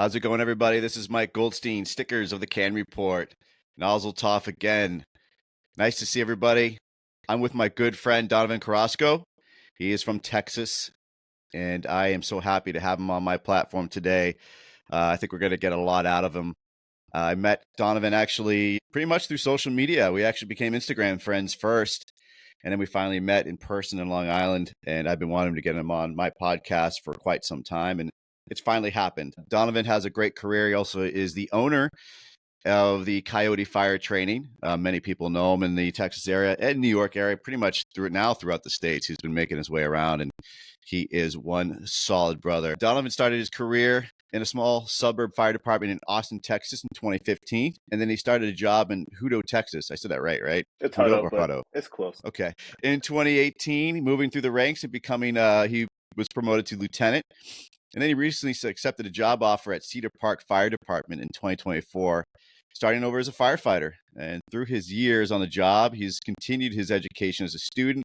How's it going, everybody? This is Mike Goldstein, stickers of the C.A.N Report. Nozzle Toff again. Nice to see everybody. I'm with my good friend, Donovan Carrasco. He is from Texas, and I am so happy to have him on my platform today. I think we're going to get a lot out of him. I met Donovan actually pretty much through social media. We actually became Instagram friends first, and then we finally met in person in Long Island, and I've been wanting to get him on my podcast for quite some time, and it's finally happened. Donovan has a great career. He also is the owner of the Coyote Fire Training. Many people know him in the Texas area and New York area, pretty much throughout the states. He's been making his way around, and he is one solid brother. Donovan started his career in a small suburb fire department in Austin, Texas in 2015, and then he started a job in Hutto, Texas. I said that right? It's Hutto Hutto, or but Hutto? it's close. Okay. In 2018, moving through the ranks and becoming, he was promoted to lieutenant. And then he recently accepted a job offer at Cedar Park Fire Department in 2024, starting over as a firefighter. And through his years on the job, he's continued his education as a student,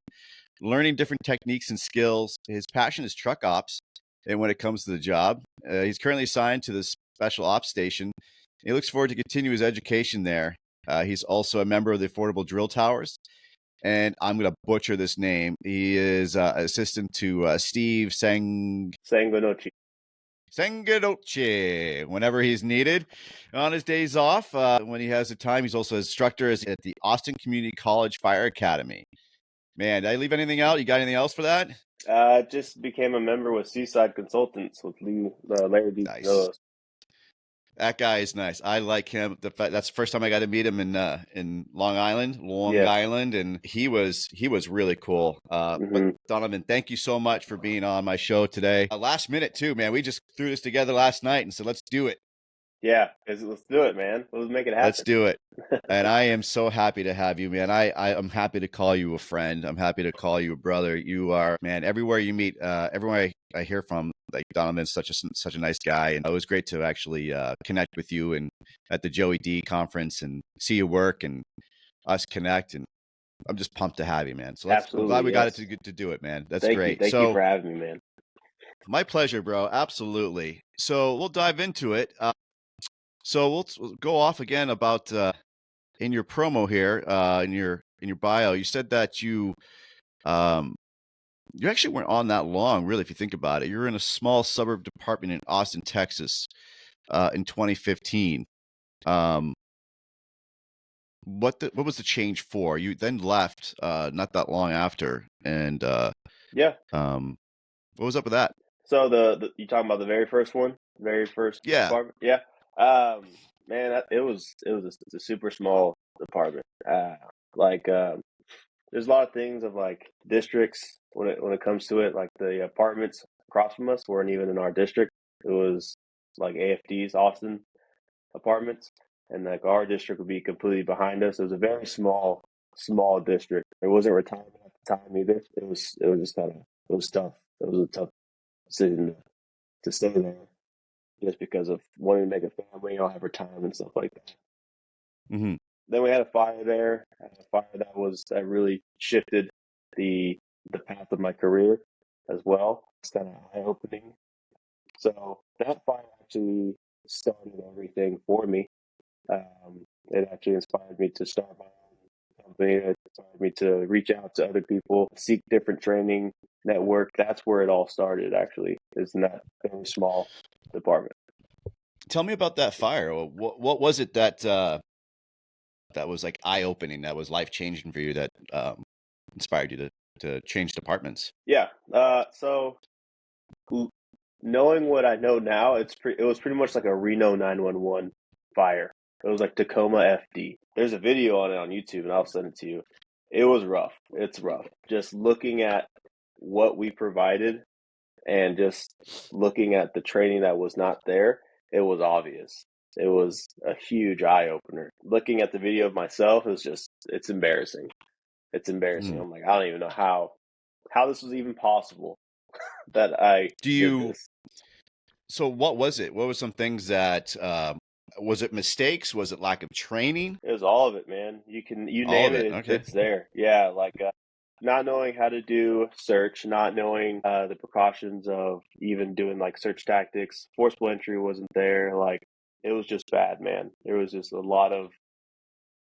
learning different techniques and skills. His passion is truck ops. And when it comes to the job, he's currently assigned to the Special Ops Station. He looks forward to continue his education there. He's also a member of the Affordable Drill Towers. And I'm going to butcher this name. He is assistant to Steve Sanguinochi. Sangadoce, whenever he's needed. On his days off, when he has the time, he's also an instructor at the Austin Community College Fire Academy. Man, did I leave anything out? You got anything else for that? Just became a member with Seaside Consultants with Larry D. Nice. That guy is nice. I like him. That's the first time I got to meet him in Long Island, and he was really cool. But Donovan, thank you so much for being on my show today. Last minute too, man. We just threw this together last night and said, let's do it. Yeah, let's do it, man. Let's make it happen. Let's do it. And I am so happy to have you, man. I'm happy to call you a friend. I'm happy to call you a brother. You are, man, everywhere you meet, everywhere I hear from, like, Donovan's such a nice guy. And it was great to actually connect with you and at the Joey D conference and see your work and us connect. And I'm just pumped to have you, man. So I'm glad we got it to do it, man. That's great. Thank you for having me, man. My pleasure, bro. Absolutely. So we'll dive into it. So we'll go off again about in your promo here, in your bio, you said that you actually weren't on that long, really, if you think about it. You were in a small suburb department in Austin, Texas, in 2015. What was the change for? You then left not that long after, and what was up with that? So you talking about the very first one, department? Yeah. Man, it was a super small department. There's a lot of things of like districts when it comes to it. Like the apartments across from us weren't even in our district. It was like AFD's Austin apartments, and like our district would be completely behind us. It was a very small district. It wasn't retirement at the time either. It was just kind of, it was tough. It was a tough decision to stay there, just because of wanting to make a family, have retirement and stuff like that. Mm-hmm. Then we had a fire there, that really shifted the path of my career as well. It's kind of eye-opening. So that fire actually started everything for me. It actually inspired me to start my own company. It inspired me to reach out to other people, seek different training, network. That's where it all started, actually, is in that very small department. Tell me about that fire. What was it that was like eye-opening, that was life-changing for you, that inspired you to change departments? Yeah. So knowing what I know now, it was pretty much like a Reno 911 fire. It was like Tacoma FD. There's a video on it on YouTube, and I'll send it to you. It was rough. It's rough. Just looking at what we provided and just looking at the training that was not there, it was obvious. It was a huge eye-opener. Looking at the video of myself, it's embarrassing. It's embarrassing. I'm like, I don't even know how this was even possible that I did this. So what was it? What were some things that, was it mistakes? Was it lack of training? It was all of it, man. You name it, okay. It's there. Yeah, like not knowing how to do search, not knowing the precautions of even doing like search tactics. Forcible entry wasn't there. Like it was just bad, man. There was just a lot of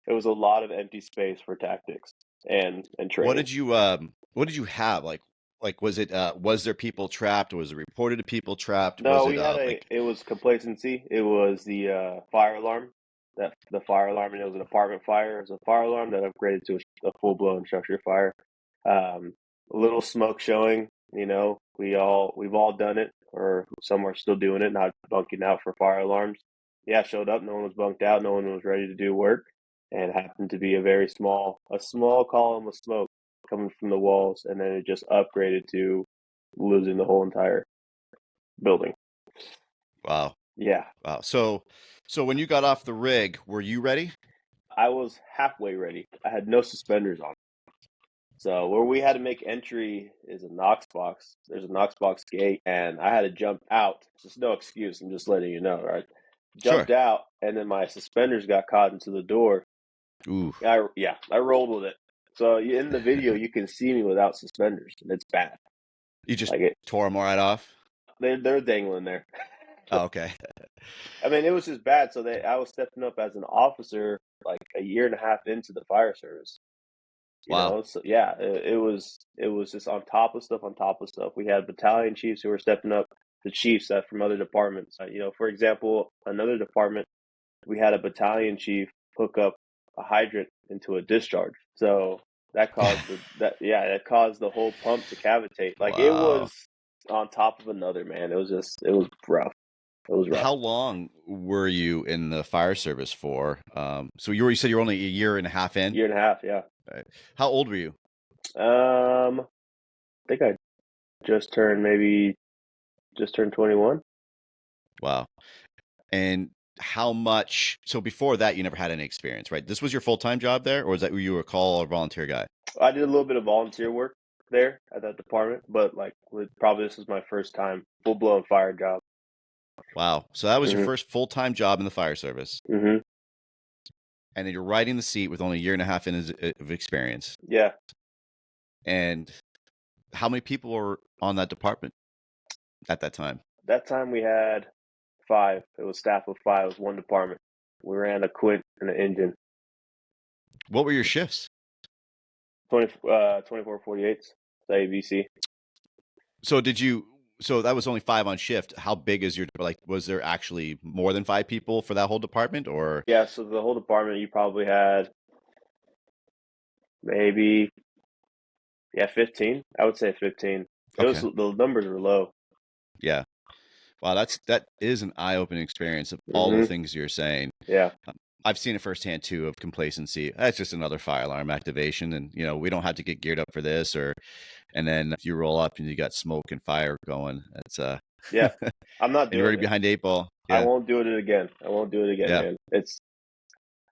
empty space for tactics and What training. did you have? Like was it was there people trapped? Was it reported to people trapped? No, Was it like it was complacency. It was the fire alarm, that the fire alarm, and it was an apartment fire. It was a fire alarm that upgraded to a full blown structure fire. Um, a little smoke showing, we've all done it, or some are still doing it, not bunking out for fire alarms. Yeah, showed up, no one was bunked out, no one was ready to do work, and it happened to be a small column of smoke coming from the walls, and then it just upgraded to losing the whole entire building. wow. Yeah, Wow. So when you got off the rig, were you ready? I was halfway ready. I had no suspenders on. So where we had to make entry is a Knox box. There's a Knox box gate, and I had to jump out. There's no excuse. I'm just letting you know, right? Sure. Jumped out, and then my suspenders got caught into the door. Ooh. I rolled with it. So in the video, you can see me without suspenders, and it's bad. You just Like it, tore them right off? they're dangling there. Oh, okay. I mean, it was just bad. So I was stepping up as an officer like a year and a half into the fire service. Wow. So yeah, it was just on top of stuff, on top of stuff. We had battalion chiefs who were stepping up to chiefs that from other departments. For example, another department, we had a battalion chief hook up a hydrant into a discharge. So that caused that caused the whole pump to cavitate. Like it Wow. was on top of another, man. It was rough. It was rough. How long were you in the fire service for? So you said you were only a year and a half in? Year and a half, yeah. Right. How old were you? I think I just turned 21. Wow. And how much? So before that, you never had any experience, right? This was your full-time job there, or was that were you a call or volunteer guy? I did a little bit of volunteer work there at that department, but probably this was my first time full blown fire job. Wow. So that was your hmm first full-time job in the fire service, hmm and then you're riding the seat with only a year and a half of experience. Yeah, And how many people were on that department at that time? that time we had five. It was staff of five. It was one department. We ran a quint and an engine. What were your shifts? 24/48s. ABC. So did you? So that was only five on shift. How big is your like? Was there actually more than five people for that whole department, or Yeah, so the whole department, you probably had maybe 15. I would say 15. okay? The numbers were low. Yeah. Wow, that is an eye-opening experience of all the hmm things you're saying. Yeah, I've seen it firsthand too of complacency. That's just another fire alarm activation, and we don't have to get geared up for this. And then you roll up and you got smoke and fire going. That's yeah. I'm not and you're doing already it. behind the eight ball. I Yeah, won't do it again. I won't do it again, yeah, man.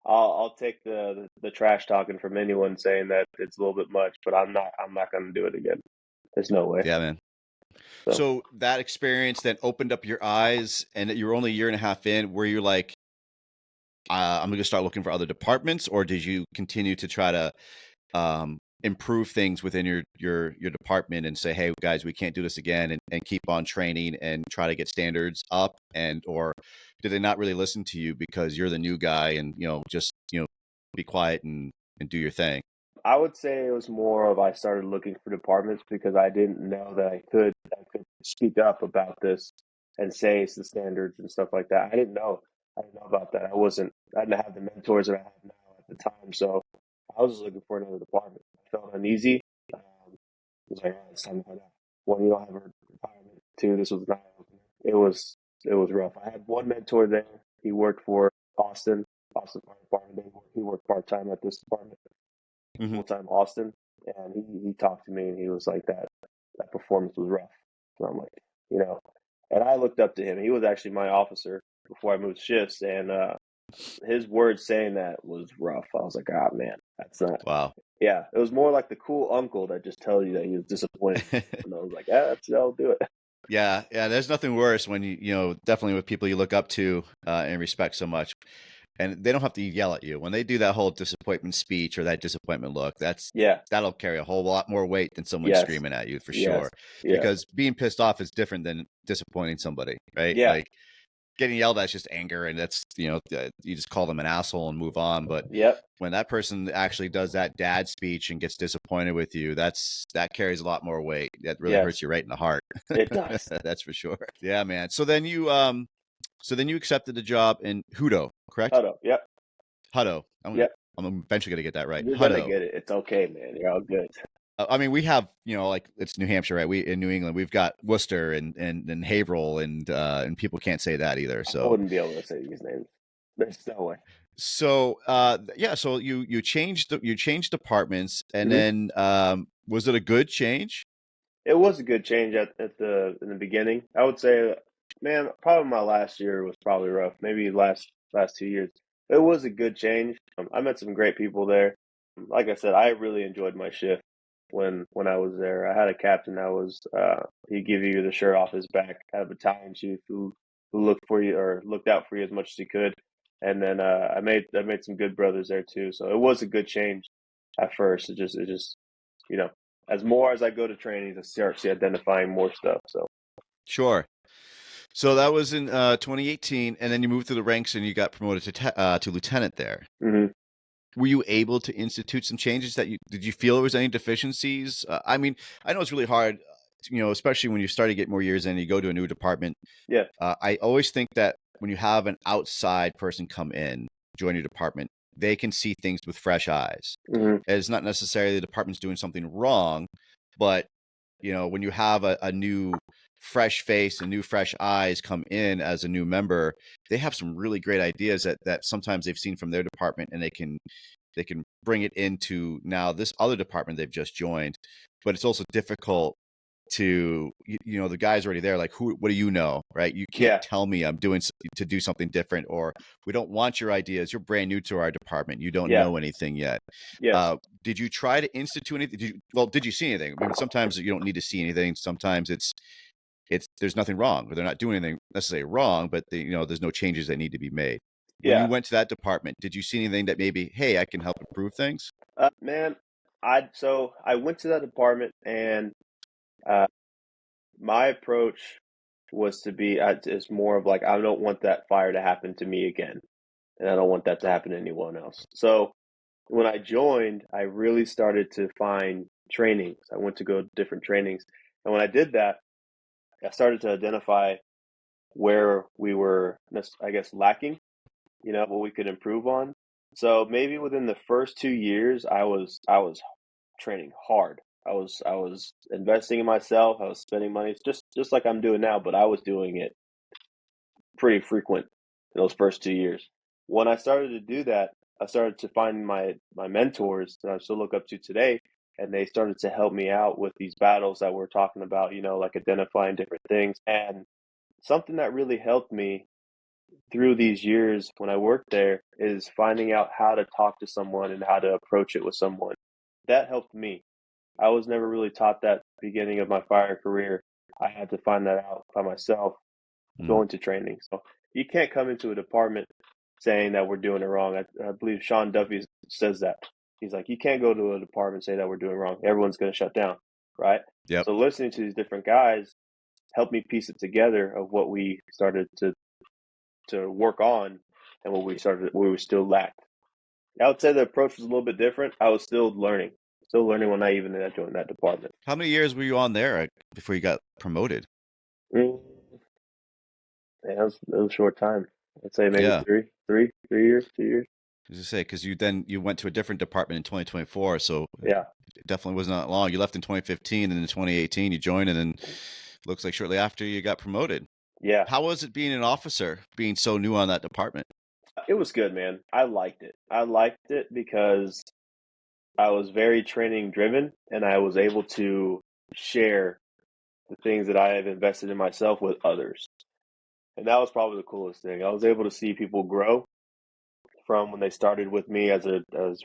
I'll take the trash talking from anyone saying that it's a little bit much, but I'm not going to do it again. There's no way. yeah, man. So So that experience then opened up your eyes, and you were only a year and a half in. Were you like, I'm going to start looking for other departments, or did you continue to try to improve things within your department and say, hey guys, we can't do this again, and keep on training and try to get standards up? And or did they not really listen to you because you're the new guy and just be quiet and do your thing? I would say it was more of I started looking for departments because I didn't know that I could speak up about this and say it's the standards and stuff like that. I didn't know about that. I didn't have the mentors that I have now at the time, so I was just looking for another department. I felt uneasy. It was like, oh, it's time to head out. One, you don't have a retirement. Two, this was not. It was rough. I had one mentor there. He worked for Austin Fire Department. He worked part time at this department, Hmm. full time Austin, and he talked to me and he was like that performance was rough. So I'm like, and I looked up to him. He was actually my officer before I moved shifts, and his words saying that was rough. I was like, ah, man, that's not. Wow. Yeah, it was more like the cool uncle that just tells you that he was disappointed. And I was like, yeah, I'll do it. Yeah, there's nothing worse when you definitely with people you look up to and respect so much. and they don't have to yell at you when they do that whole disappointment speech or that disappointment look. Yeah. That'll carry a whole lot more weight than someone Yes. screaming at you for Yes. sure. Yes. Because being pissed off is different than disappointing somebody, right? Yeah. Like getting yelled at is just anger, and that's you just call them an asshole and move on. But Yep. when that person actually does that dad speech and gets disappointed with you, that carries a lot more weight. That really hurts Yes. you right in the heart. It does. That's for sure. Yeah, man. So then you accepted the job in Hutto, correct? Hutto. Yep. Hutto. Yep. I'm eventually gonna get that right. You're gonna Hutto. get it. It's okay, man. You're all good. I mean, we have, like it's New Hampshire, right? We in New England, we've got Worcester and Haverhill, and people can't say that either. I So wouldn't be able to say these names. There's no way. so yeah, so you changed departments, and Mhm. then was it a good change? It was a good change at the in the beginning. I would say, man, probably my last year was probably rough. Maybe last 2 years. It was a good change. I met some great people there. Like I said, I really enjoyed my shift when I was there. I had a captain that was he'd give you the shirt off his back, had a battalion chief who looked for you or looked out for you as much as he could. And then I made some good brothers there too. So it was a good change at first. It just you know as more as I go to trainings, I start identifying more stuff. So Sure. So that was in 2018, and then you moved through the ranks and you got promoted to lieutenant there. mhm. Were you able to institute some changes that did you feel there was any deficiencies? I mean, I know it's really hard, especially when you start to get more years in and you go to a new department. Yeah. I always think that when you have an outside person come in, join your department, they can see things with fresh eyes. Mhm. It's not necessarily the department's doing something wrong, but when you have a new fresh face and new fresh eyes come in as a new member, they have some really great ideas that sometimes they've seen from their department, and they can bring it into now this other department they've just joined. But it's also difficult to the guy's already there, like, what do you know, right? You can't Yeah. tell me I'm doing to do something different, or we don't want your ideas, you're brand new to our department, you don't Yeah. know anything yet. Yes. Did you try to institute anything? Did you see anything? I mean, sometimes you don't need to see anything. Sometimes it's there's nothing wrong, or they're not doing anything necessarily wrong, but there's no changes that need to be made. When you Yeah. went to that department, did you see anything that maybe, hey, I can help improve things? Man, I went to that department and uh, my approach was to be is more of like I don't want that fire to happen to me again, and I don't want that to happen to anyone else. So when I joined, I really started to find trainings. I went to go to different trainings, and when I did that, I started to identify where we were, I guess, lacking. What we could improve on. So maybe within the first 2 years, I was training hard. I was investing in myself. I was spending money just like I'm doing now, but I was doing it pretty frequent in those first 2 years. When I started to do that, I started to find my mentors that I still look up to today, and they started to help me out with these battles that we're talking about. Like identifying different things. And something that really helped me through these years when I worked there is finding out how to talk to someone and how to approach it with someone. That helped me. I was never really taught that beginning of my fire career. I had to find that out by myself Hmm. going to training. So you can't come into a department saying that we're doing it wrong. I believe Sean Duffy says that. He's like, you can't go to a department and say that we're doing wrong. Everyone's going to shut down, right? Yep. So listening to these different guys helped me piece it together of what we started to work on and where we still lacked. I would say the approach was a little bit different. I was still learning when I even joined that department. How many years were you on there before you got promoted? Mm, Man, that was a short time. I'd say maybe Yeah, 3 years, 2 years. as I say, because you went to a different department in 2024, so Yeah, it definitely wasn't that long. You left in 2015, and in 2018 you joined, and then looks like shortly after you got promoted. yeah. How was it being an officer, being so new on that department? It was good, man. I liked it. I liked it because I was very training driven, and I was able to share the things that I have invested in myself with others. And that was probably the coolest thing. I was able to see people grow from when they started with me as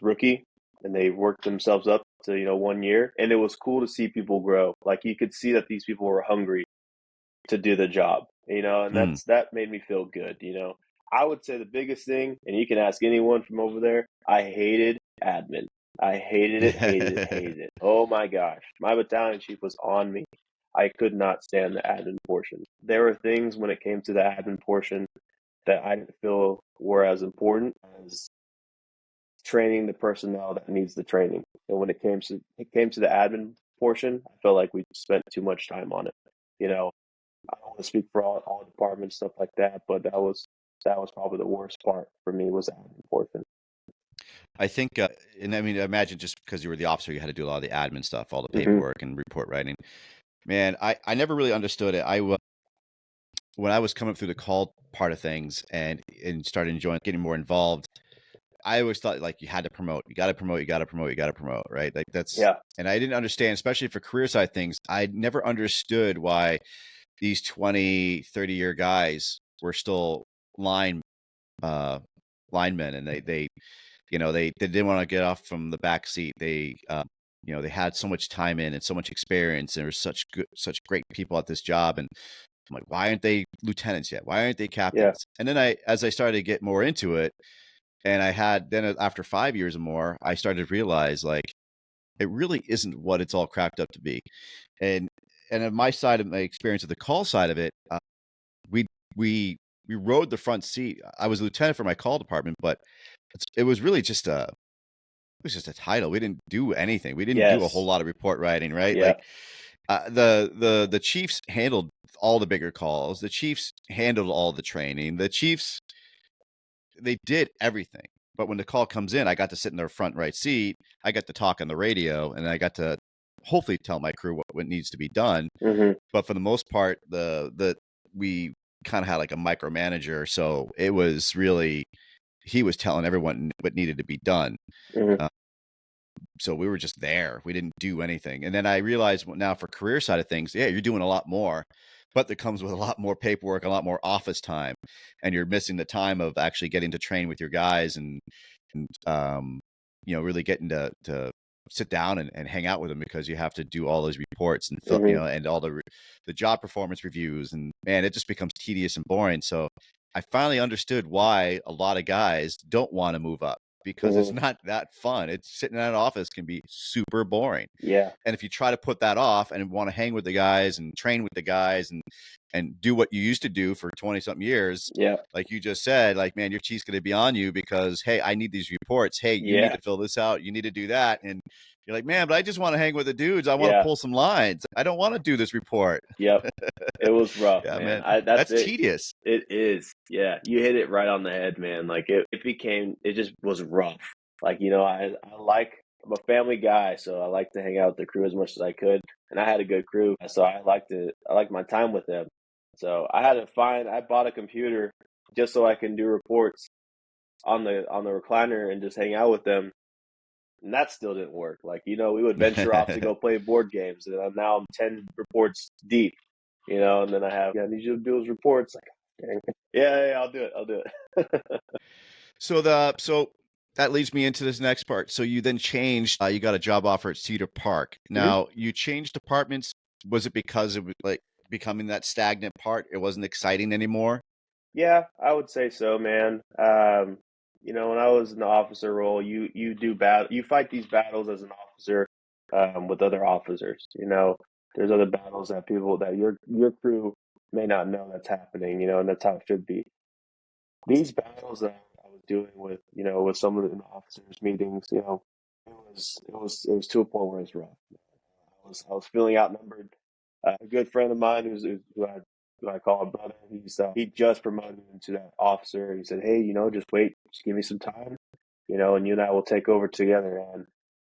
rookie, and they worked themselves up to 1 year, and it was cool to see people grow. Like you could see that these people were hungry to do the job, and Hmm. that made me feel good. I would say the biggest thing, and you can ask anyone from over there, I hated admin. I hated it, hated it, hated it. Oh my gosh. My battalion chief was on me. I could not stand the admin portion. There were things when it came to the admin portion that I didn't feel were as important as training the personnel that needs the training. And when it came to the admin portion, I felt like we spent too much time on it. You know, I don't want to speak for all departments, stuff like that, but that was probably the worst part for me was the admin portion. I think, and I mean, imagine just because you were the officer, you had to do a lot of the admin stuff, all the Mm-hmm. paperwork and report writing. Man, I never really understood it. When I was coming through the call part of things and started enjoying getting more involved, I always thought like you had to promote, you got to promote, you got to promote, you got to promote, right? Like that's, Yeah. and I didn't understand, especially for career side things. I never understood why these 20, 30-year guys were still line linemen, and they didn't want to get off from the back seat. They had so much time in and so much experience, and there were such great people at this job. And I'm like, why aren't they lieutenants yet? Why aren't they Yeah. captains? And then as I started to get more into it, and after 5 years or more, I started to realize like it really isn't what it's all cracked up to be. And on my side of my experience of the call side of it, we we we rode the front seat. I was a lieutenant for my call department, but it was really just a title. We didn't do anything. We didn't do a whole Yes. lot of report writing, right? Yeah. Like the Chiefs handled all the bigger calls. The Chiefs handled all the training. The Chiefs, they did everything. But when the call comes in, I got to sit in their front right seat. I got to talk on the radio, and I got to hopefully tell my crew what needs to be done. Mm-hmm. But for the most part, we kind of had like a micromanager, so it was really he was telling everyone what needed to be done. Mm-hmm. So we were just there. We didn't do anything. And then I realized now for career side of things, yeah, you're doing a lot more, but that comes with a lot more paperwork, a lot more office time, and you're missing the time of actually getting to train with your guys and really getting to sit down and hang out with them, because you have to do all those reports and Mm-hmm. and all the job performance reviews, and man, it just becomes tedious and boring. So I finally understood why a lot of guys don't want to move up, because it's Mm-hmm. not that fun. It's sitting in an office can be super boring. Yeah. And if you try to put that off and want to hang with the guys and train with the guys and do what you used to do for 20 something years, Yeah. like you just said, like, man, your chief's going to be on you because, hey, I need these reports. Hey, you need Yeah. to fill this out. You need to do that. And you're like, man, but I just want to hang with the dudes. I want to Yeah. pull some lines. I don't want to do this report. Yep. It was rough, Yeah, man. man, That's that's it. tedious. It is. Yeah. You hit it right on the head, man. Like it just was rough. Like, I'm a family guy, so I like to hang out with the crew as much as I could. And I had a good crew, so I liked my time with them. So I bought a computer just so I can do reports on the recliner and just hang out with them. And that still didn't work. Like, we would venture off to go play board games, and now I'm 10 reports deep, and then I need you to do those reports. Like, dang. Yeah, I'll do it. So that leads me into this next part. So you then changed. You got a job offer at Cedar Park. Mhm. Now you changed departments. Was it because it was like becoming that stagnant part? It wasn't exciting anymore. Yeah, I would say so, man. When I was in the officer role, you fight these battles as an officer, with other officers. There's other battles that your crew may not know that's happening. And that's how it should be. These battles that I was doing with some of the officers meetings, it was to a point where it's rough. I was feeling outnumbered. A good friend of mine who I call a brother, he just promoted me into that officer. He said, "Hey, just wait, just give me some time, and you and I will take over together." And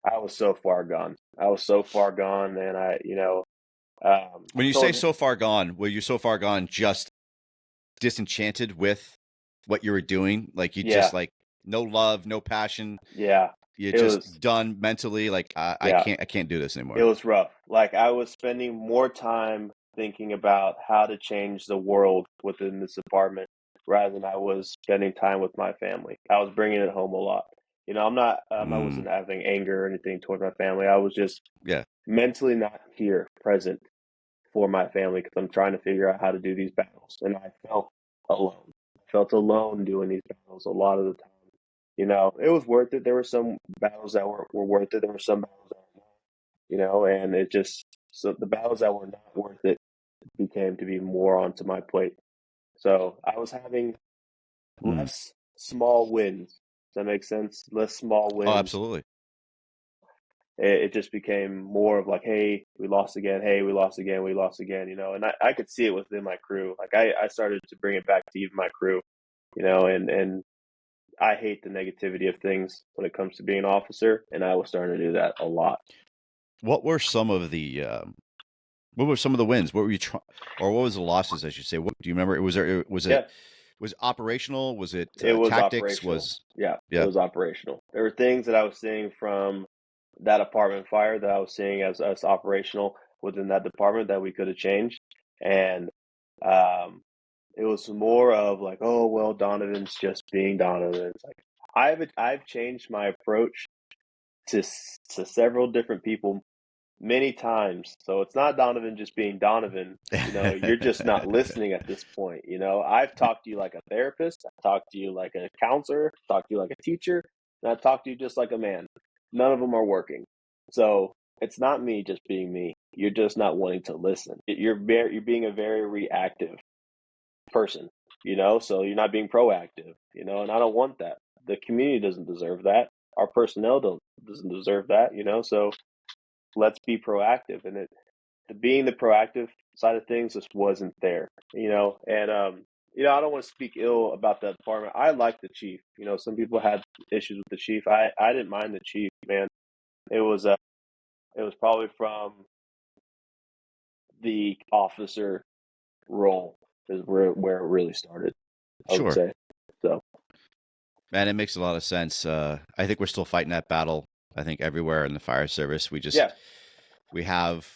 I was so far gone. I was so far gone, and I When you say told him, so far gone, were you so far gone just disenchanted with what you were doing? Like you yeah, just like no love, no passion. yeah, You're it just was, done mentally. Like I yeah. can't do this It anymore. was rough. Like I was spending more time thinking about how to change the world within this apartment rather than I was spending time with my family. I was bringing it home a lot. I Mm, wasn't having anger or anything toward my family. I was just yeah. mentally not here, present for my family because I'm trying to figure out how to do these battles, and I felt alone. felt alone doing these battles a lot of the time. You know, it was worth it. There were some battles that were worth it. There were some battles that were not, you know, and it just, so the battles that were not worth it became to be more onto my plate. So I was having Mm. less small wins. Does that make sense? Less small Oh, wins. absolutely. It just became more of like, hey, we lost again. Hey, we lost again. We lost again. You know, and I could see it within my crew. Like I started to bring it back to even my crew. You know, and I hate the negativity of things when it comes to being an officer, and I was starting to do that a lot. What were some of the wins? What were you trying, or what was the losses, I should say? What do you remember? Yeah, Was it operational? Was it it was tactics? operational. Was Yeah, it yeah, was operational. There were things that I was seeing from that apartment fire that I was seeing as operational within that department that we could have changed, and um, it was more of like, oh well, Donovan's just being Donovan. It's like I've changed my approach to several different people many times. So it's not Donovan just being Donovan. You know, you're just not listening at this point. You know, I've talked to you like a therapist, I've talked to you like a counselor, I've talked to you like a teacher, and I've talked to you just like a man. None of them are working. So it's not me just being me. You're just not wanting to listen. You're being a very reactive person, you know, so you're not being proactive, you know, and I don't want that. The community doesn't deserve that. Our personnel doesn't deserve that, you know, so let's be proactive. And being the proactive side of things just wasn't there, you know. And you know, I don't want to speak ill about that department. I like the chief. You know, some people had issues with the chief. I didn't mind the chief, man. It was it was probably from the officer role is where it really started, I would sure. say. So Man, it makes a lot of sense. I think we're still fighting that battle. I think everywhere in the fire service, yeah. we have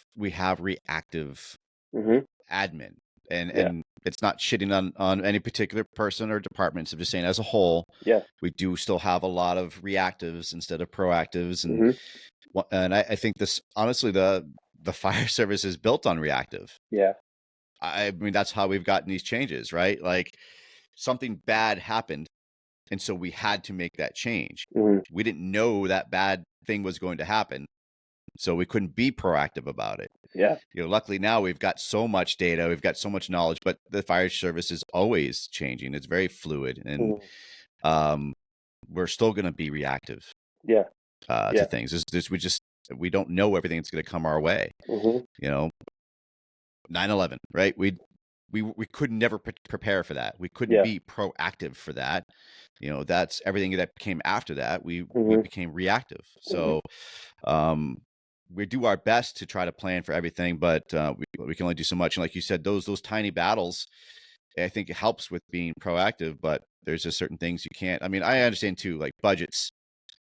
reactive Hmm. admin, Yeah. and it's not shitting on any particular person or departments. I'm just saying, as a whole, Yeah. we do still have a lot of reactives instead of proactives, Hmm. and I think this honestly the fire service is built on reactive. Yeah. I mean, that's how we've gotten these changes, right? Like something bad happened, and so we had to make that change. Hmm. We didn't know that bad thing was going to happen, so we couldn't be proactive about it. Yeah. You know, luckily now we've got so much data, we've got so much knowledge, but the fire service is always changing. It's very fluid, and Hmm. um, we're still going to be reactive Yeah. to Yeah. things. We don't know everything that's going to come our way. Hmm. You know, 9/11, right? We could never prepare for that. We couldn't Yeah. be proactive for that. You know, that's everything that came after that. We Hmm. became reactive. Hmm. So um, we do our best to try to plan for everything, but we can only do so much. And like you said, those tiny battles, I think it helps with being proactive. But there's just certain things you can't. I mean, I understand too, like budgets,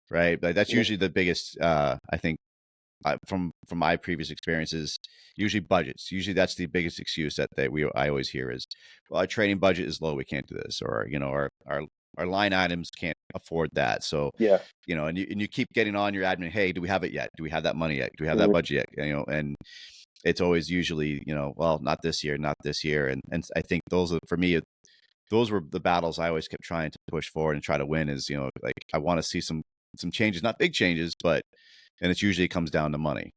right? But that's Hmm. usually the biggest. I think from my previous experiences, usually budgets. Usually that's the biggest excuse that I always hear is, well, our training budget is low, we can't do this, or you know, our line items can't afford that. So, Yeah. you know, and you keep getting on your admin, hey, do we have it yet? Do we have that money yet? Do we have that Hmm. budget yet? You know, and it's always usually, you know, well, not this year, not this year, and I think those are for me. Those were the battles I always kept trying to push forward and try to win. Is, you know, like I want to see some changes, not big changes, but and it usually comes down to money.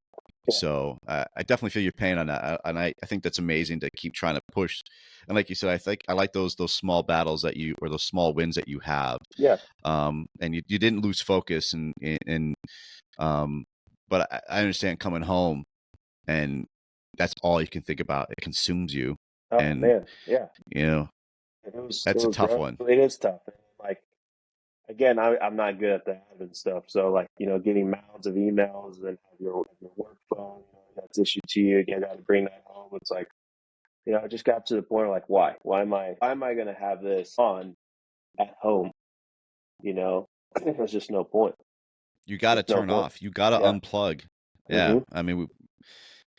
Yeah. So I definitely feel your pain on that, and I think that's amazing to keep trying to push. And like you said, I think I like those small battles that you or those small wins that you have. Yeah. And you didn't lose focus, and um, but I understand coming home and that's all you can think about. It consumes you, Oh and man. Yeah. you know It that's a was tough rough. one. It is tough. And like again, I'm not good at the admin stuff. So like, you know, getting mounds of emails and have your work phone, you know, that's issued to you. Again, got to bring that home. It's like, you know, I just got to the point of like, why? Why am I gonna have this on at home? You know, there's just no point. You got to There's no turn point. off. You got to Yeah. unplug. Yeah, Hmm. I mean,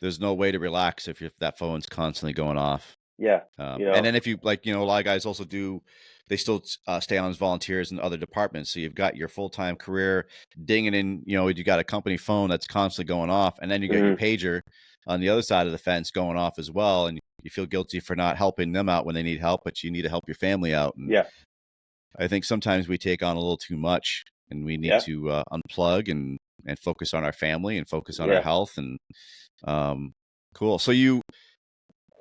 there's no way to relax if that phone's constantly going off. Yeah. You And know. then if you like, you know, a lot of guys also do they still stay on as volunteers in other departments. So you've got your full-time career dinging in, you got a company phone that's constantly going off, and then you got your pager on the other side of the fence going off as well. And you feel guilty for not helping them out when they need help, but you need to help your family out. And Yeah. I think sometimes we take on a little too much, and we need Yeah. to unplug and focus on our family and focus on our Yeah. health. And cool. So you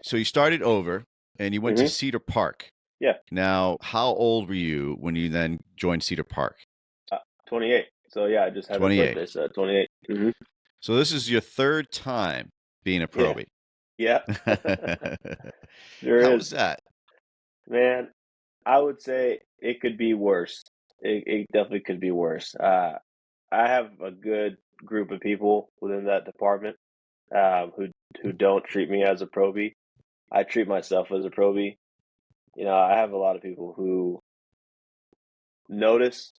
started over and you went to Cedar Park. Yeah. Now, how old were you when you then joined Cedar Park? 28. So yeah, I just had a 28. birthday, so 28. So this is your third time being a Yeah. probie. Yeah. Sure How is. was that? Man, I would say it could be worse. It definitely could be worse. I have a good group of people within that department who don't treat me as a probie. I treat myself as a probie. I have a lot of people who notice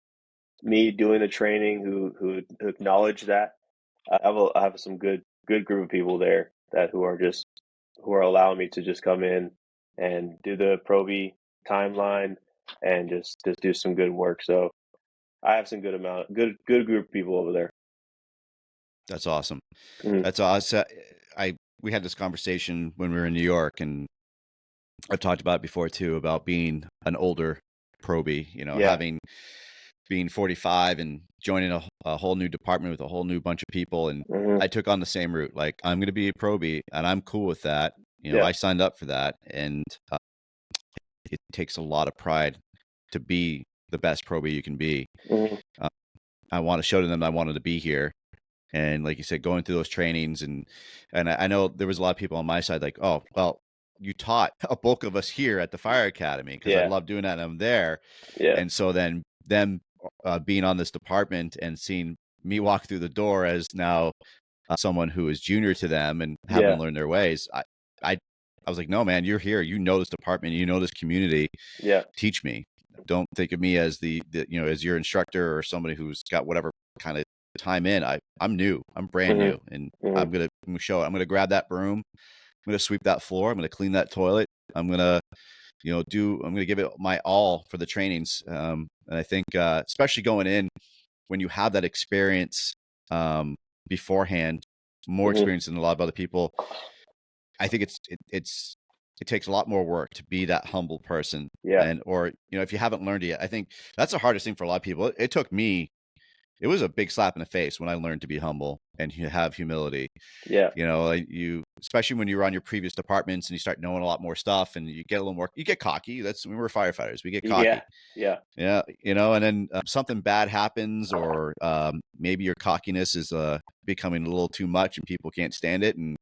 me doing the training, who acknowledge that. I have some good group of people there who are allowing me to just come in and do the probie timeline and just do some good work. So I have some good group of people over there. That's awesome. Mm. That's awesome. We had this conversation when we were in New York, and I've talked about it before too, about being an older probie, Yeah. being 45 and joining a whole new department with a whole new bunch of people. And I took on the same route. Like, I'm going to be a probie, and I'm cool with that. Yeah. I signed up for that, and it takes a lot of pride to be the best probie you can be. I want to show to them I wanted to be here. And like you said, going through those trainings, and I know there was a lot of people on my side like, oh, well, you taught a bulk of us here at the fire academy, because I love doing that, and I'm there. Yeah. And so then them being on this department and seeing me walk through the door as now someone who is junior to them and having to learn their ways, I was like, no, man, you're here. This department. This community. Yeah. Teach me. Don't think of me as the as your instructor or somebody who's got whatever kind of time in. I'm new. I'm brand new, and I'm gonna show it. I'm gonna grab that broom. I'm gonna sweep that floor. I'm gonna clean that toilet. I'm gonna I'm gonna give it my all for the trainings. And I think especially going in when you have that experience beforehand, more experience than a lot of other people, I think it takes a lot more work to be that humble person. Yeah. And or if you haven't learned it yet, I think that's the hardest thing for a lot of people. It took me. It was a big slap in the face when I learned to be humble and have humility. Yeah. Especially when you're on your previous departments and you start knowing a lot more stuff, and you get a little more, you get cocky. We're firefighters. We get cocky. Yeah. Yeah. And then something bad happens, or maybe your cockiness is becoming a little too much and people can't stand it. And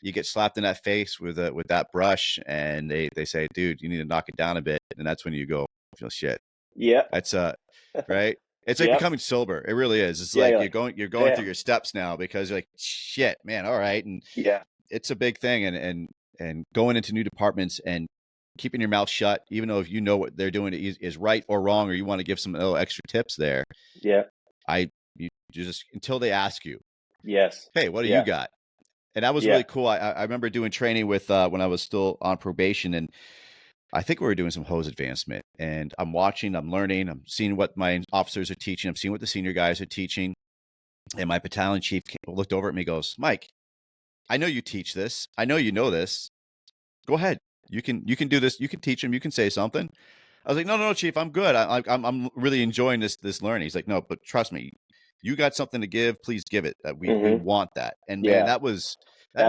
you get slapped in that face with that brush, and they say, dude, you need to knock it down a bit. And that's when you go, feel shit. Yeah. That's right. It's like becoming sober. It really is. It's like you're going through your steps now, because you're like, shit, man. All right. And it's a big thing. And going into new departments and keeping your mouth shut, even though if you know what they're doing is right or wrong, or you want to give some little extra tips there. Yeah. You just, until they ask you, yes, hey, what do you got? And that was really cool. I remember doing training with when I was still on probation, and I think we were doing some hose advancement, and I'm watching, I'm learning, I'm seeing what my officers are teaching, I'm seeing what the senior guys are teaching. And my battalion chief looked over at me and goes, Mike, I know you teach this. I know you know this. Go ahead. You can do this. You can teach them. You can say something. I was like, no, chief, I'm good. I'm really enjoying this learning. He's like, no, but trust me, you got something to give. Please give it. We want that. And man, that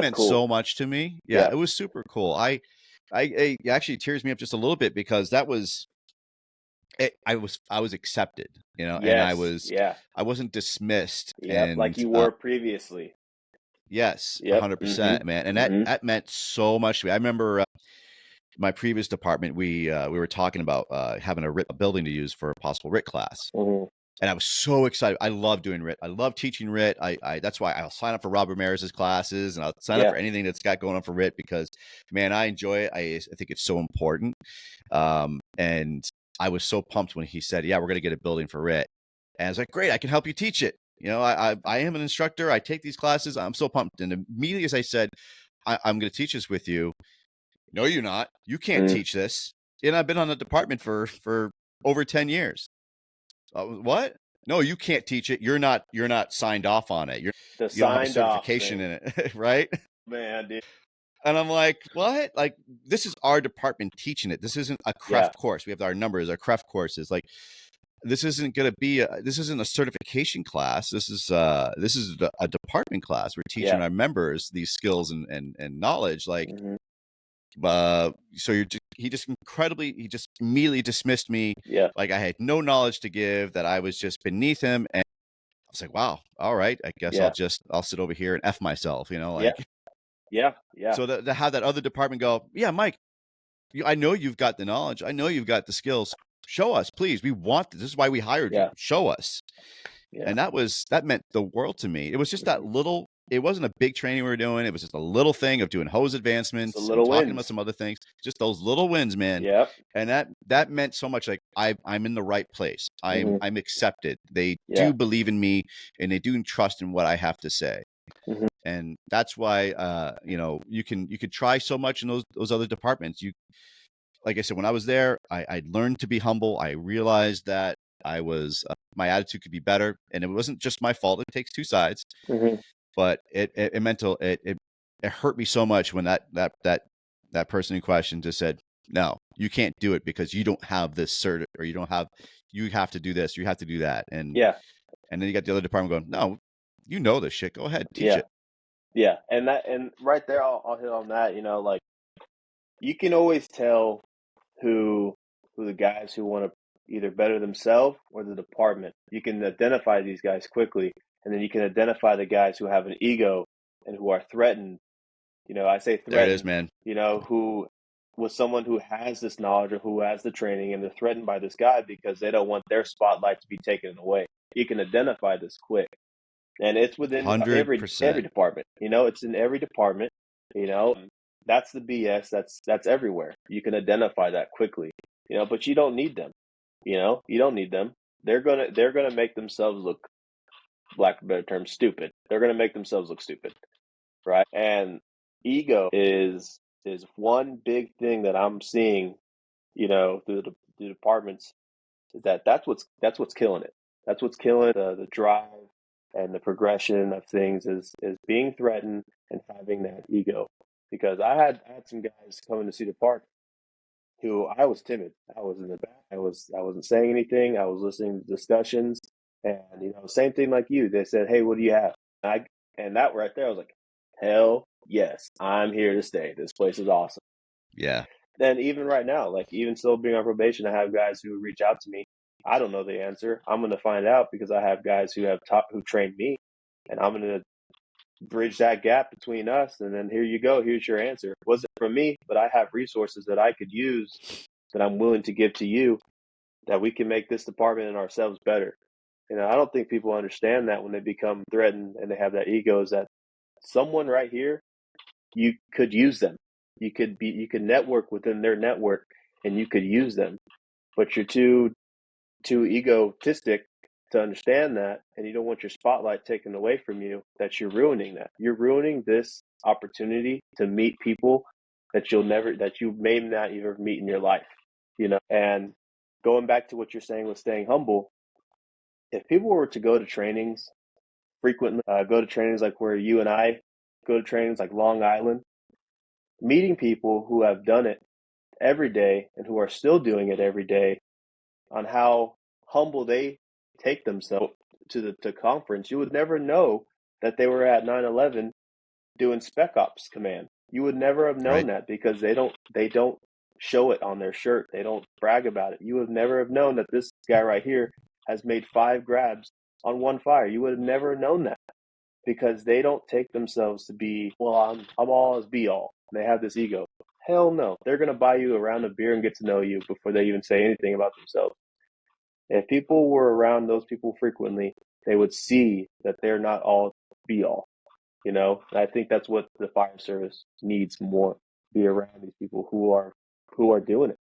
meant cool. so much to me. Yeah, it was super cool. I it actually tears me up just a little bit, because that was it. I was accepted, and I wasn't dismissed. And like you were previously. Yes, 100%, man. And that meant so much to me. I remember my previous department, we were talking about having a building to use for a possible RIT class. And I was so excited. I love doing RIT. I love teaching RIT. That's why I'll sign up for Rob Ramirez's classes, and I'll sign up for anything that's got going on for RIT, because, man, I enjoy it. I think it's so important. And I was so pumped when he said, yeah, we're going to get a building for RIT. And I was like, great, I can help you teach it. I am an instructor. I take these classes. I'm so pumped. And immediately as I said, I'm going to teach this with you. No, you're not. You can't teach this. And I've been on the department for over 10 years. What? No, you can't teach it. You're not signed off on it. You don't have a signed off certification thing. in it, right? Man, dude. And I'm like, what? Like, this is our department teaching it. This isn't a craft course. We have our numbers, our craft courses. Like, this isn't going to be this isn't a certification class. This is a department class. We're teaching our members these skills and knowledge. Like, so he just immediately dismissed me. Like I had no knowledge to give, that I was just beneath him. And I was like, wow, all right, I guess I'll sit over here and F myself, like. So to have that other department go, yeah, Mike, I know you've got the knowledge. I know you've got the skills. Show us, please. We want this. This is why we hired you. Show us. And that meant the world to me. It was just that little. It wasn't a big training we were doing. It was just a little thing of doing hose advancements, and talking about some other things. Just those little wins, man. And that meant so much. Like I'm in the right place. I'm accepted. They do believe in me, and they do trust in what I have to say. And that's why you could try so much in those other departments. Like I said, when I was there, I learned to be humble. I realized that I was my attitude could be better, and it wasn't just my fault. It takes two sides. But it meant it hurt me so much when that person in question just said, no, you can't do it because you don't have this cert, or you have to do this, you have to do that. And then you got the other department going, no, you know this shit, go ahead, teach it. And right there, I'll hit on that. Like, you can always tell who the guys who want to either better themselves or the department. You can identify these guys quickly, and then you can identify the guys who have an ego and who are threatened. I say threatened. There it is, man. Who was someone who has this knowledge or who has the training, and they're threatened by this guy because they don't want their spotlight to be taken away. You can identify this quick. And it's within 100%. every department. It's in every department. That's the BS. That's everywhere. You can identify that quickly. But you don't need them. You don't need them. They're gonna make themselves look, lack of a better term, stupid. They're gonna make themselves look stupid, right? And ego is one big thing that I'm seeing, through the departments. Is that's what's killing it. That's what's killing the drive and the progression of things is being threatened and having that ego. Because I had some guys coming to Cedar Park who I was timid. I was in the back. I wasn't saying anything. I was listening to discussions, and same thing like you. They said, "Hey, what do you have?" And that right there, I was like, "Hell yes, I'm here to stay. This place is awesome." Yeah. Then even right now, like even still being on probation, I have guys who reach out to me. I don't know the answer. I'm going to find out because I have guys who who trained me, and I'm going to bridge that gap between us. And then here you go. Here's your answer. It wasn't from me, but I have resources that I could use that I'm willing to give to you, that we can make this department and ourselves better. I don't think people understand that when they become threatened and they have that ego, is that someone right here, you could use them. You could network within their network, and you could use them, but you're too egotistic to understand that, and you don't want your spotlight taken away from you, that you're ruining that. You're ruining this opportunity to meet people that you may not even meet in your life. And going back to what you're saying with staying humble, if people were to go to trainings frequently, go to trainings like where you and I go to trainings like Long Island, meeting people who have done it every day and who are still doing it every day, on how humble they take themselves to conference, you would never know that they were at 9/11 doing SPEC OPS command. You would never have known that because they don't show it on their shirt. They don't brag about it. You would never have known that this guy right here has made 5 grabs on one fire. You would have never known that because they don't take themselves to be, well, I'm all as be all. They have this ego. Hell no. They're going to buy you a round of beer and get to know you before they even say anything about themselves. If people were around those people frequently, they would see that they're not all be all. And I think that's what the fire service needs more. Be around these people who are doing it.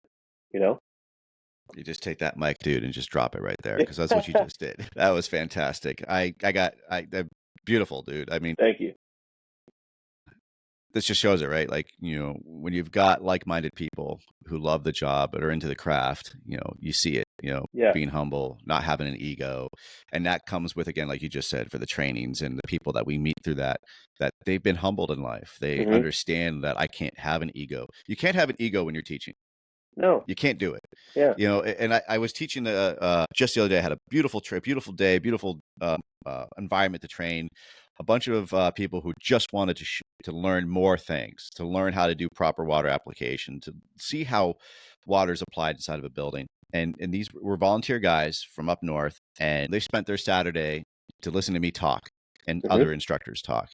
You just take that mic, dude, and just drop it right there, because that's what you just did. That was fantastic. Beautiful, dude. I mean, thank you. this just shows it, right? Like, when you've got like-minded people who love the job but are into the craft, you see it, Yeah. being humble, not having an ego. And that comes with, again, like you just said, for the trainings and the people that we meet through that they've been humbled in life. They Hmm. understand that I can't have an ego. You can't have an ego when you're teaching. No. You can't do it. Yeah. And I was teaching just the other day. I had a beautiful trip, beautiful day, beautiful environment to train. A bunch of people who just wanted to learn more things, to learn how to do proper water application, to see how water is applied inside of a building. And these were volunteer guys from up north, and they spent their Saturday to listen to me talk and Hmm. other instructors talk.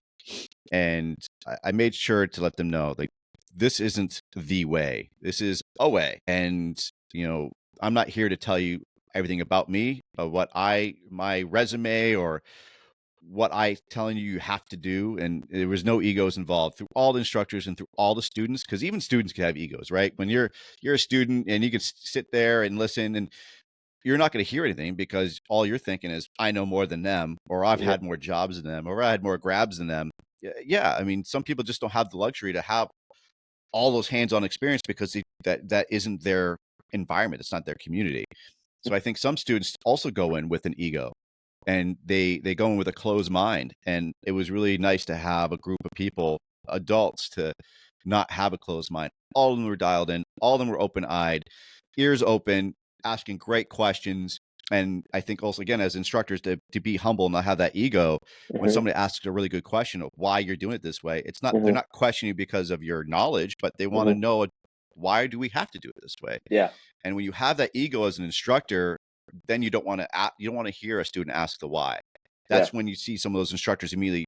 And I made sure to let them know, like, this isn't the way. This is a way. And, I'm not here to tell you everything about me, my resume or what I telling you have to do. And there was no egos involved through all the instructors and through all the students, because even students can have egos, right? When you're a student and you can sit there and listen, and you're not going to hear anything because all you're thinking is, I know more than them, or I've Yep. had more jobs than them, or I had more grabs than them. Yeah. I mean, some people just don't have the luxury to have all those hands-on experience because that isn't their environment. It's not their community. So I think some students also go in with an ego, and they go in with a closed mind. And it was really nice to have a group of people, adults, to not have a closed mind. All of them were dialed in. All of them were open-eyed, ears open, asking great questions. And I think also, again, as instructors, to be humble and not have that ego. When Hmm. somebody asks a really good question of why you're doing it this way, they're Hmm. not questioning because of your knowledge, but they want to Hmm. know, why do we have to do it this way? Yeah. And when you have that ego as an instructor, then you don't want to hear a student ask the why. Yeah. That's when you see some of those instructors immediately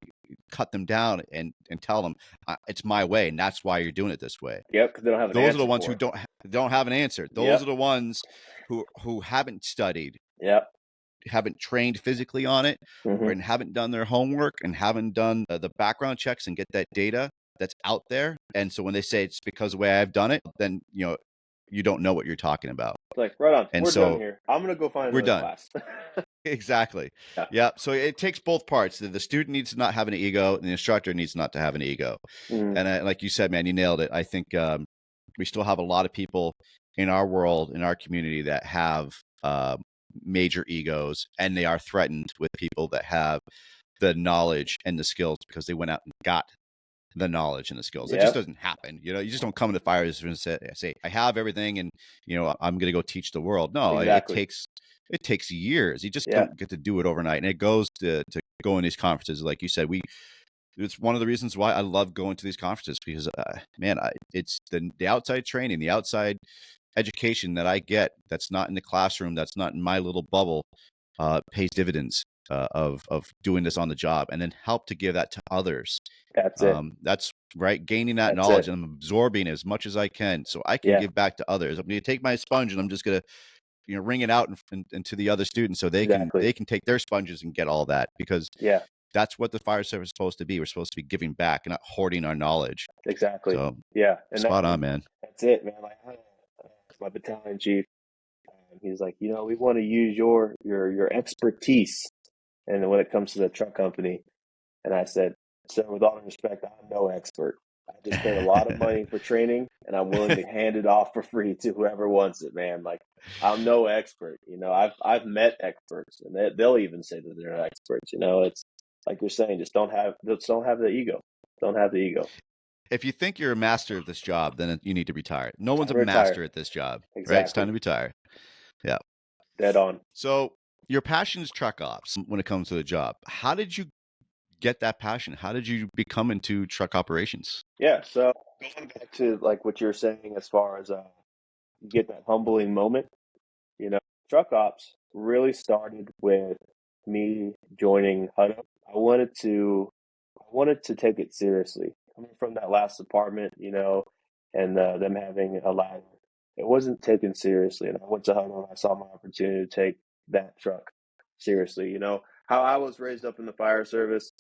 cut them down and tell them, it's my way, and that's why you're doing it this way. Yep. Because they don't have an Those are the answer ones for who it. don't have an answer. Those are Yep. the ones who haven't studied, Yep. haven't trained physically on it, Hmm. and haven't done their homework, and haven't done the background checks and get that data that's out there. And so when they say it's because of the way I've done it, then you don't know what you're talking about. It's like, right on. And We're done so here. I'm gonna go find we're another done. class. Exactly. Yeah. Yeah. So it takes both parts. The student needs to not have an ego, and the instructor needs not to have an ego. Hmm. And like you said, man, you nailed it. I think we still have a lot of people in our world, in our community, that have major egos, and they are threatened with people that have the knowledge and the skills because they went out and got the knowledge and the skills. It just Yep. doesn't happen. You just don't come into fire and say, I have everything, and I'm going to go teach the world. No, Exactly. it takes years. You just Yeah. don't get to do it overnight. And it goes to go in these conferences. Like you said, it's one of the reasons why I love going to these conferences, because man, it's the outside training, the outside education that I get, that's not in the classroom, that's not in my little bubble, pays dividends of doing this on the job, and then help to give that to others. That's it. That's right, gaining that That's knowledge, it. and I'm absorbing as much as I can so I can Yeah. give back to others. I'm going to take my sponge, and I'm just going to wring it out and to the other students, so Exactly. they can take their sponges and get all that, because Yeah. that's what the fire service is supposed to be. We're supposed to be giving back and not hoarding our knowledge. Exactly. So Yeah. And spot on, man. that's it, man. Like, my battalion chief, he's like, we want to use your expertise, and when it comes to the truck company. And I said, sir, with all due respect, I'm no expert. I just paid a lot of money for training, and I'm willing to hand it off for free to whoever wants it, man. Like, I'm no expert. I've met experts, and they'll even say that they're experts. It's like you're saying, just don't have the ego. Don't have the ego. If you think you're a master of this job, then you need to retire. No Time one's a to retire. master at this job, right? It's time Exactly. to retire. Yeah. Dead on. So your passion is truck ops when it comes to the job. How did you get that passion? How did you become into truck operations? Yeah. So going back to like what you're saying, as far as you get that humbling moment. You know, truck ops really started with me joining Hutto. I wanted to take it seriously. Coming from that last department, and them having a ladder, it wasn't taken seriously. And I went to Hutto and I saw my opportunity to take that truck seriously. How I was raised up in the fire service,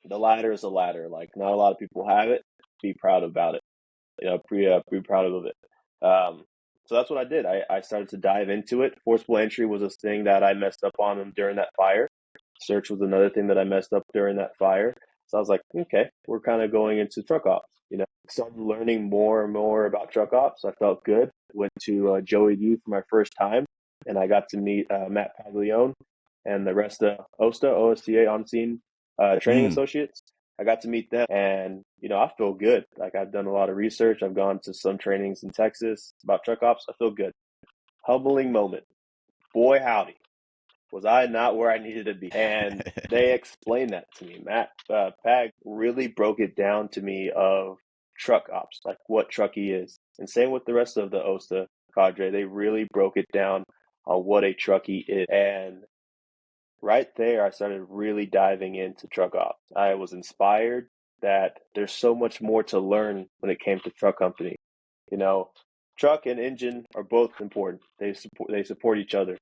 the ladder is a ladder. Like, not a lot of people have it. Be proud about it. Be proud of it. So that's what I did. I started to dive into it. Forcible entry was a thing that I messed up on during that fire. Search was another thing that I messed up during that fire. So I was like, okay, we're kind of going into truck ops. Started learning more and more about truck ops. I felt good. Went to Joey D for my first time, and I got to meet Matt Paglione and the rest of OSTA on scene training Mm. associates. I got to meet them, and I feel good. Like, I've done a lot of research. I've gone to some trainings in Texas about truck ops. I feel good. Humbling moment. Boy, howdy, was I not where I needed to be. And they explained that to me. Matt Pag really broke it down to me of truck ops, like what truckie is. And same with the rest of the OSTA cadre. They really broke it down on what a truckie is. And right there, I started really diving into truck ops. I was inspired that there's so much more to learn when it came to truck company. Truck and engine are both important. They support each other.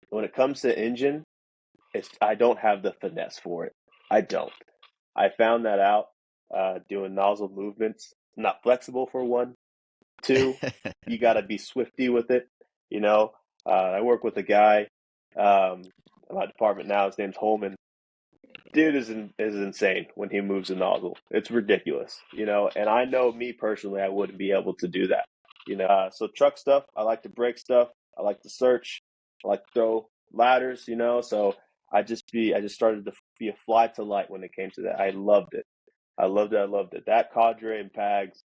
When it comes to engine, I don't have the finesse for it. I don't. I found that out doing nozzle movements. Not flexible for one. Two, you got to be swifty with it. I work with a guy in my department now. His name's Holman. Dude is insane when he moves a nozzle. It's ridiculous. And I know me personally, I wouldn't be able to do that. So truck stuff, I like to break stuff. I like to search. I like to throw ladders. So I just started to be a fly to light when it came to that. I loved it. I loved it. I loved it. That cadre and Pags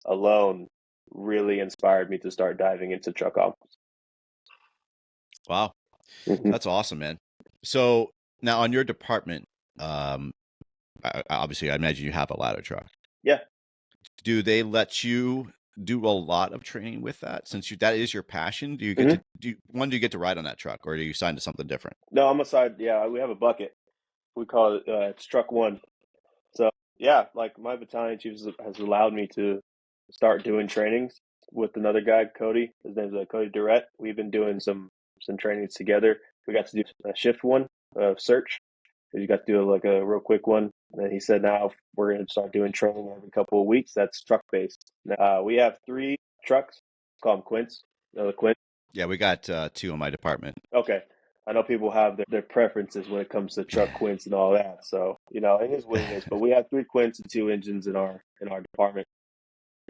alone really inspired me to start diving into truck ops. Wow. Mm-hmm. That's awesome, man. So now on your department, obviously I imagine you have a ladder truck. Yeah. Do they let you do a lot of training with that, since that is your passion? Do you get Mm-hmm. to do you get to ride on that truck, or do you sign to something different? No, I'm a side. Yeah, we have a bucket. We call it it's truck one. So yeah, like my battalion chief has allowed me to start doing trainings with another guy, Cody. His name's Cody Durrett. We've been doing some trainings together. We got to do a shift one of search. You got to do like a real quick one. And he said now we're going to start doing training every couple of weeks. That's truck based. We have 3 trucks. Call them Quints. The Quint. Yeah, we got 2 in my department. Okay. I know people have their preferences when it comes to truck quints and all that. So, it is what it is. But we have 3 quints and 2 engines in our department.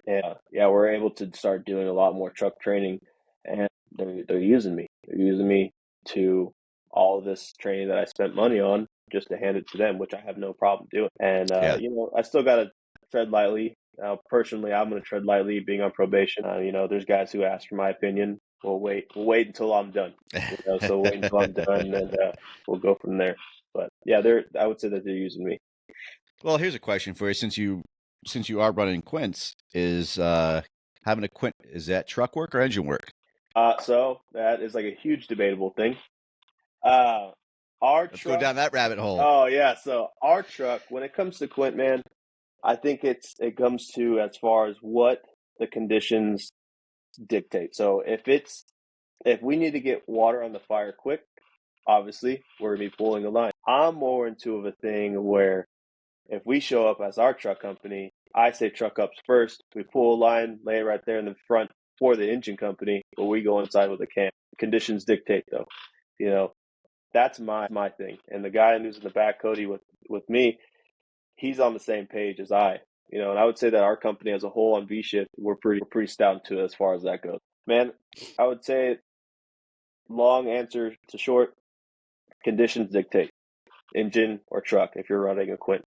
And yeah, we're able to start doing a lot more truck training, and they're using me. They're using me to all this training that I spent money on just to hand it to them, which I have no problem doing. And Yeah. I still gotta tread lightly. Personally, I'm gonna tread lightly, being on probation. There's guys who ask for my opinion. We'll wait until I'm done. So wait until I'm done, and we'll go from there. But yeah, I would say that they're using me. Well, here's a question for you, since you are running quints, is having a quint, is that truck work or engine work? So that is like a huge debatable thing. Our Let's go truck. down that rabbit hole. Oh yeah. So our truck, when it comes to Quint, man, I think it comes to as far as what the conditions dictate. So if we need to get water on the fire quick, obviously we're gonna be pulling a line. I'm more into of a thing where if we show up as our truck company, I say truck ups first. We pull a line, lay it right there in the front for the engine company, but we go inside with a can. Conditions dictate, though. That's my thing. And the guy who's in the back, Cody, with me, he's on the same page as I. And I would say that our company as a whole on V Shift, we're pretty stout to it as far as that goes. Man, I would say long answer to short, conditions dictate. Engine or truck if you're running a Quint.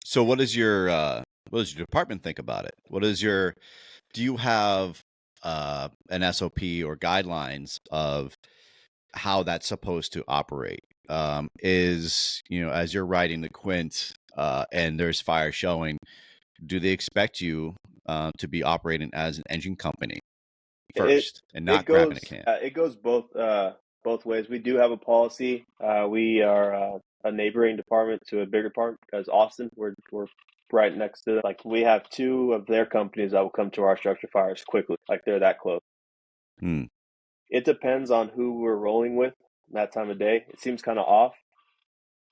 So what does your department think about it? Do you have an SOP or guidelines of how that's supposed to operate? As you're riding the quint and there's fire showing, do they expect you to be operating as an engine company first and not grabbing a can? It goes both ways. We do have a policy. We are a neighboring department to a bigger department because Austin. We're right next to them. Like, we have 2 of their companies that will come to our structure fires quickly. Like, they're that close. Hmm. It depends on who we're rolling with that time of day. It seems kind of off,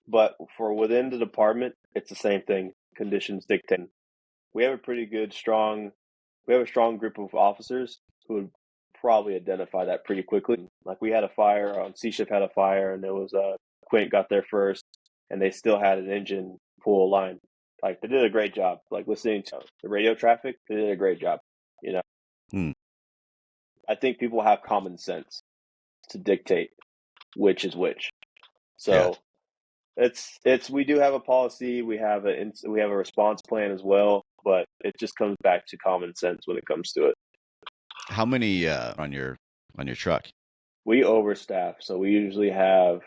but for within the department, it's the same thing. Conditions dictate. We have a strong group of officers who would probably identify that pretty quickly. Like, we had a fire on C Shift, had a fire, and there was a Quint got there first, and they still had an engine pull a line. Like, they did a great job. Like, listening to the radio traffic, they did a great job. You know, Hmm. I think people have common sense to dictate which is which. Yeah. So it's we do have a policy, we have a response plan as well, but it just comes back to common sense when it comes to it. How many on your truck? We overstaff, so we usually have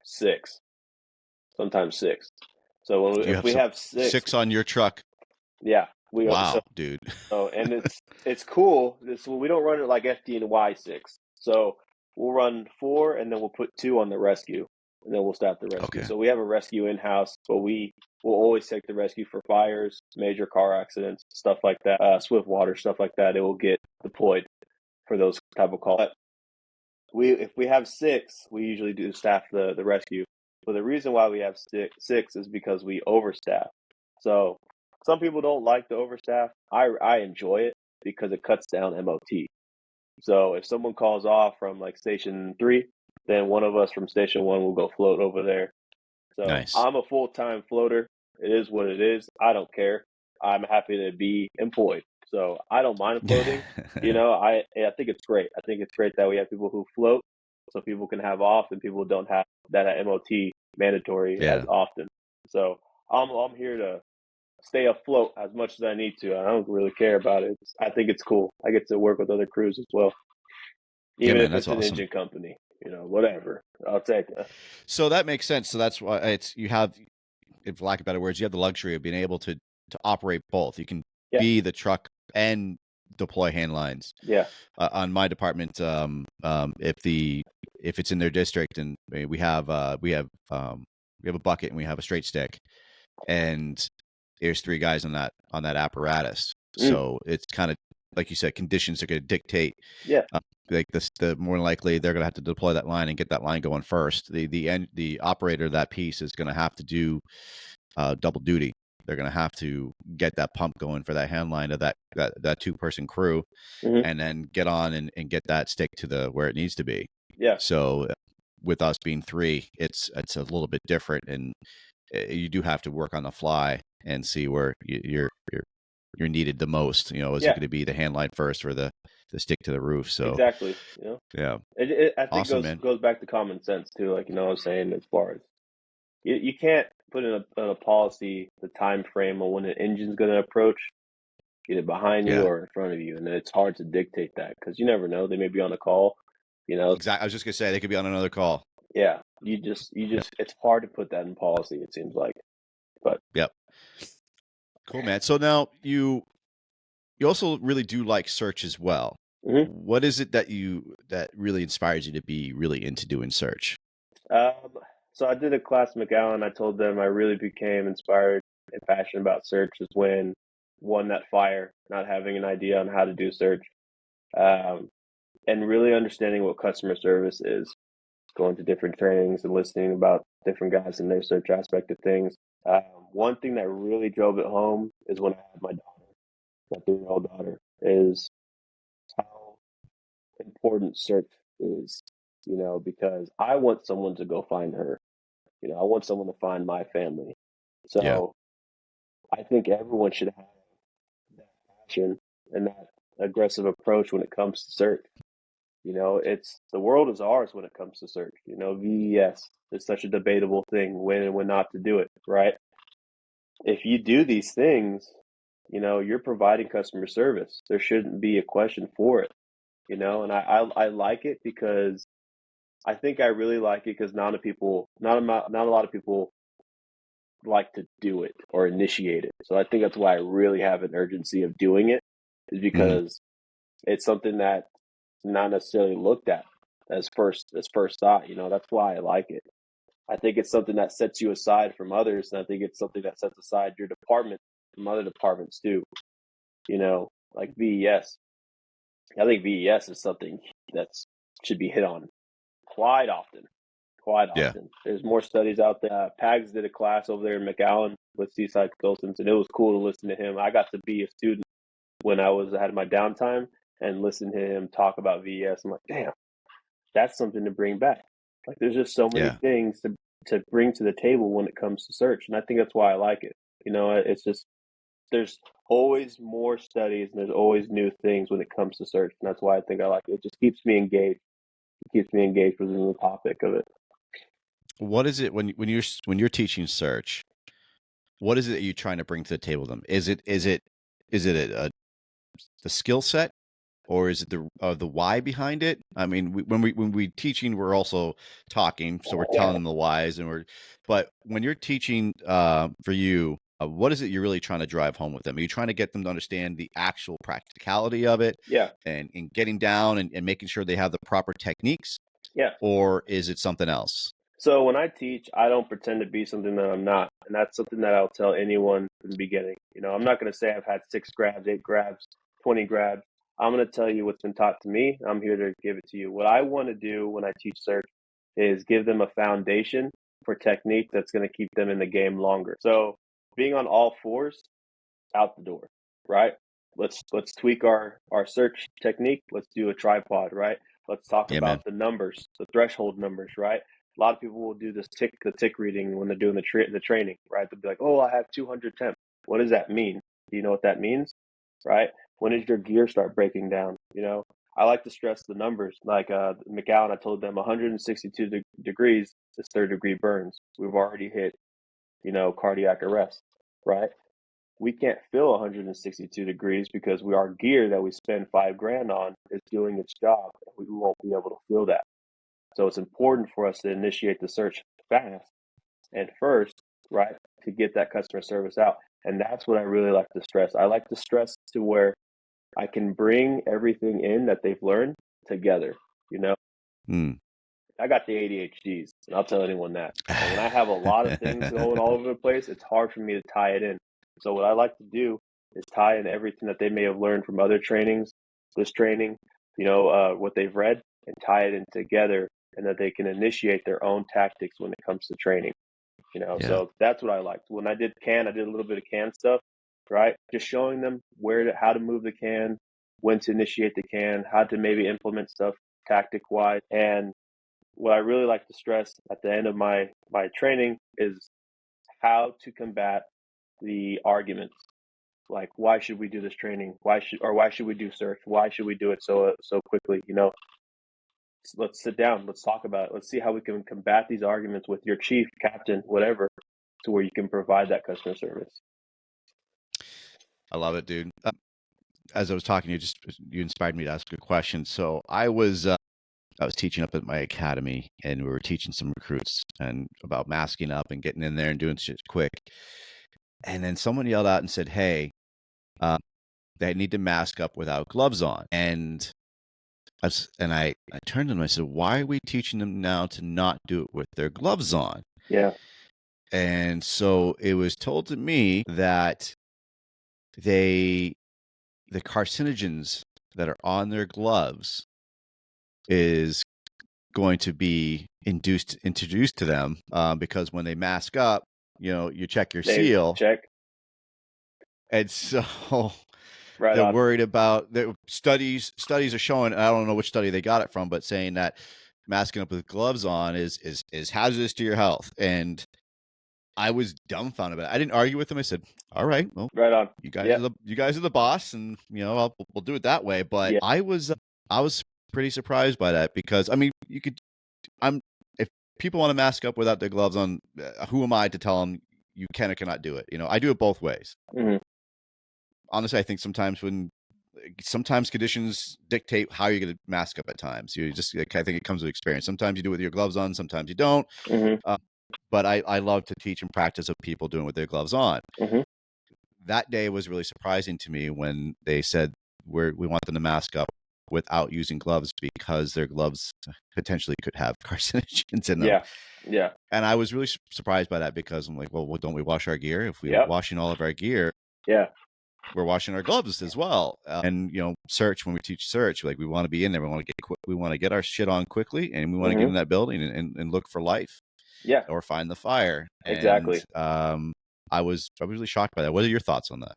6, sometimes 6. So You if have we have 6, 6 on your truck. yeah, so Wow, dude. and it's cool. We don't run it like FD&Y 6. So we'll run 4, and then we'll put 2 on the rescue, and then we'll staff the rescue. Okay. So we have a rescue in house, but we will always take the rescue for fires, major car accidents, stuff like that, swift water, stuff like that. It will get deployed for those type of calls. But if we have 6, we usually do staff the rescue. But the reason why we have six is because we overstaff. So some people don't like the overstaff. I enjoy it because it cuts down MOT. So if someone calls off from like station 3, then one of us from station 1 will go float over there. So Nice. I'm a full-time floater. It is what it is. I don't care. I'm happy to be employed. So I don't mind floating. I think it's great. I think it's great that we have people who float so people can have off and people don't have that MOT mandatory as Yeah. often. So I'm here to stay afloat as much as I need to. I don't really care about it. I think it's cool. I get to work with other crews as well. Yeah, Even man, if that's it's an awesome. engine company, whatever. I'll take it. So that makes sense. So that's why you have, if lack of better words, you have the luxury of being able to operate both. You can Yeah. be the truck and deploy hand lines. Yeah. On my department, if it's in their district, and we have a bucket and we have a straight stick, and there's 3 guys on that apparatus. So it's kind of like you said, conditions are going to dictate. Yeah. Like the more likely they're going to have to deploy that line and get that line going first. The operator of that piece is going to have to do double duty. They're going to have to get that pump going for that hand line of that 2-person crew, Mm-hmm. and then get on and get that stick to where it needs to be. Yeah. So with us being 3, it's a little bit different, and you do have to work on the fly and see where you're needed the most. Is it going to be the hand line first or the stick to the roof? So Exactly. yeah, I think awesome, man. goes back to common sense too. Like, what I'm saying, as far as you can't put in a policy the time frame on when an engine's going to approach, either behind you Yeah, or in front of you, and then it's hard to dictate that because you never know. They may be on a call. exactly. I was just going to say they could be on another call. Yeah. You just it's hard to put that in policy. It seems like, but Yep. Cool, man. So now you also really do like search as well. Mhm. What is it that really inspires you to be really into doing search? So I did a class at C.A.N. I told them I really became inspired and passionate about search is when won that fire, not having an idea on how to do search, and really understanding what customer service is, going to different trainings and listening about different guys and their search aspect of things. One thing that really drove it home is when I had my daughter, my 3-year-old daughter, is how important search is, because I want someone to go find her. I want someone to find my family. Yeah. So I think everyone should have that passion and that aggressive approach when it comes to search. It's the world is ours when it comes to search. VES is such a debatable thing when and when not to do it, right? If you do these things, you're providing customer service. There shouldn't be a question for it, and I like it because I think I really like it because not a lot of people like to do it or initiate it. So I think that's why I really have an urgency of doing it, is because it's something that not necessarily looked at as first thought. That's why I like it. I think it's something that sets you aside from others, and I think it's something that sets aside your department from other departments too. Like VES. I think VES is something that should be hit on quite often. Quite Yeah. often. There's more studies out there. Pags did a class over there in McAllen with Seaside Consultants, and it was cool to listen to him. I got to be a student when I had my downtime and listen to him talk about VES. I'm like, damn, that's something to bring back. Like there's just so many Yeah. things to bring to the table when it comes to search, and I think that's why I like it. It's just there's always more studies and there's always new things when it comes to search, and that's why I think I like it. It just keeps me engaged. It keeps me engaged within the topic of it. What is it when you're teaching search? What is it that you're trying to bring to the table to them? Is it the skill set, or is it the why behind it? I mean, when we teaching, we're also talking, so we're telling them the whys, but when you're teaching for you, what is it you're really trying to drive home with them? Are you trying to get them to understand the actual practicality of it, Yeah, and getting down and making sure they have the proper techniques, yeah. or is it something else? So when I teach, I don't pretend to be something that I'm not, and that's something that I'll tell anyone from the beginning. I'm not going to say I've had 6 grabs, 8 grabs, 20 grabs. I'm going to tell you what's been taught to me. I'm here to give it to you. What I want to do when I teach search is give them a foundation for technique that's going to keep them in the game longer. So being on all fours, out the door, right? Let's tweak our search technique. Let's do a tripod, right? Let's talk Yeah, man. about the numbers, the threshold numbers, right? A lot of people will do the tick reading when they're doing the training, right? They'll be like, "Oh, I have 200 temp." What does that mean? Do you know what that means, right? When does your gear start breaking down? I like to stress the numbers. Like McAllen, I told them 162 degrees is third-degree burns. We've already hit, cardiac arrest, right? We can't fill 162 degrees because our gear that we spend $5,000 on is doing its job. We won't be able to fill that. So it's important for us to initiate the search fast and first, right, to get that customer service out. And that's what I really like to stress. I like to stress to where I can bring everything in that they've learned together. You know, Mm. I got the ADHDs, and I'll tell anyone that. And when I have a lot of things going all over the place, it's hard for me to tie it in. So what I like to do is tie in everything that they may have learned from other trainings, this training, what they've read, and tie it in together, and that they can initiate their own tactics when it comes to training. Yeah. So that's what I liked. When I did C.A.N, I did a little bit of C.A.N stuff, right? Just showing them how to move the C.A.N, when to initiate the C.A.N, how to maybe implement stuff tactic wise. And what I really like to stress at the end of my training is how to combat the arguments. Like, why should we do this training? Why should we do search? Why should we do it so quickly? Let's sit down. Let's talk about it. Let's see how we can combat these arguments with your chief, captain, whatever, to where you can provide that customer service. I love it, dude. As I was talking to you, you inspired me to ask a question. So I was teaching up at my academy, and we were teaching some recruits and about masking up and getting in there and doing shit quick. And then someone yelled out and said, "Hey, they need to mask up without gloves on." And I turned to them and I said, "Why are we teaching them now to not do it with their gloves on?" Yeah. And so it was told to me that the carcinogens that are on their gloves is going to be introduced to them, because when they mask up, you check your They seal, check. and so Right they're on. worried about the studies are showing. I don't know which study they got it from, but saying that masking up with gloves on is hazardous to your health. And I was dumbfounded by it. I didn't argue with them. I said, "All right, well, Right on. you guys Yeah. are the boss, and we'll do it that way." But Yeah. I was pretty surprised by that, because I mean, if people want to mask up without their gloves on, who am I to tell them you can or cannot do it? I do it both ways. Mm-hmm. Honestly, I think sometimes conditions dictate how you're going to mask up at times. I think it comes with experience. Sometimes you do it with your gloves on, sometimes you don't. Mm-hmm. But I love to teach and practice of people doing with their gloves on. Mm-hmm. That day was really surprising to me when they said we want them to mask up without using gloves, because their gloves potentially could have carcinogens in them. Yeah. Yeah. And I was really surprised by that, because I'm like, well, don't we wash our gear? If we're Yep. washing all of our gear, Yeah. we're washing our gloves as well. And search, when we teach search, like, we want to be in there. We want to get our shit on quickly, and we want to get Mm-hmm. in that building and look for life, Yeah. or find the fire. And Exactly. I was really shocked by that. What are your thoughts on that?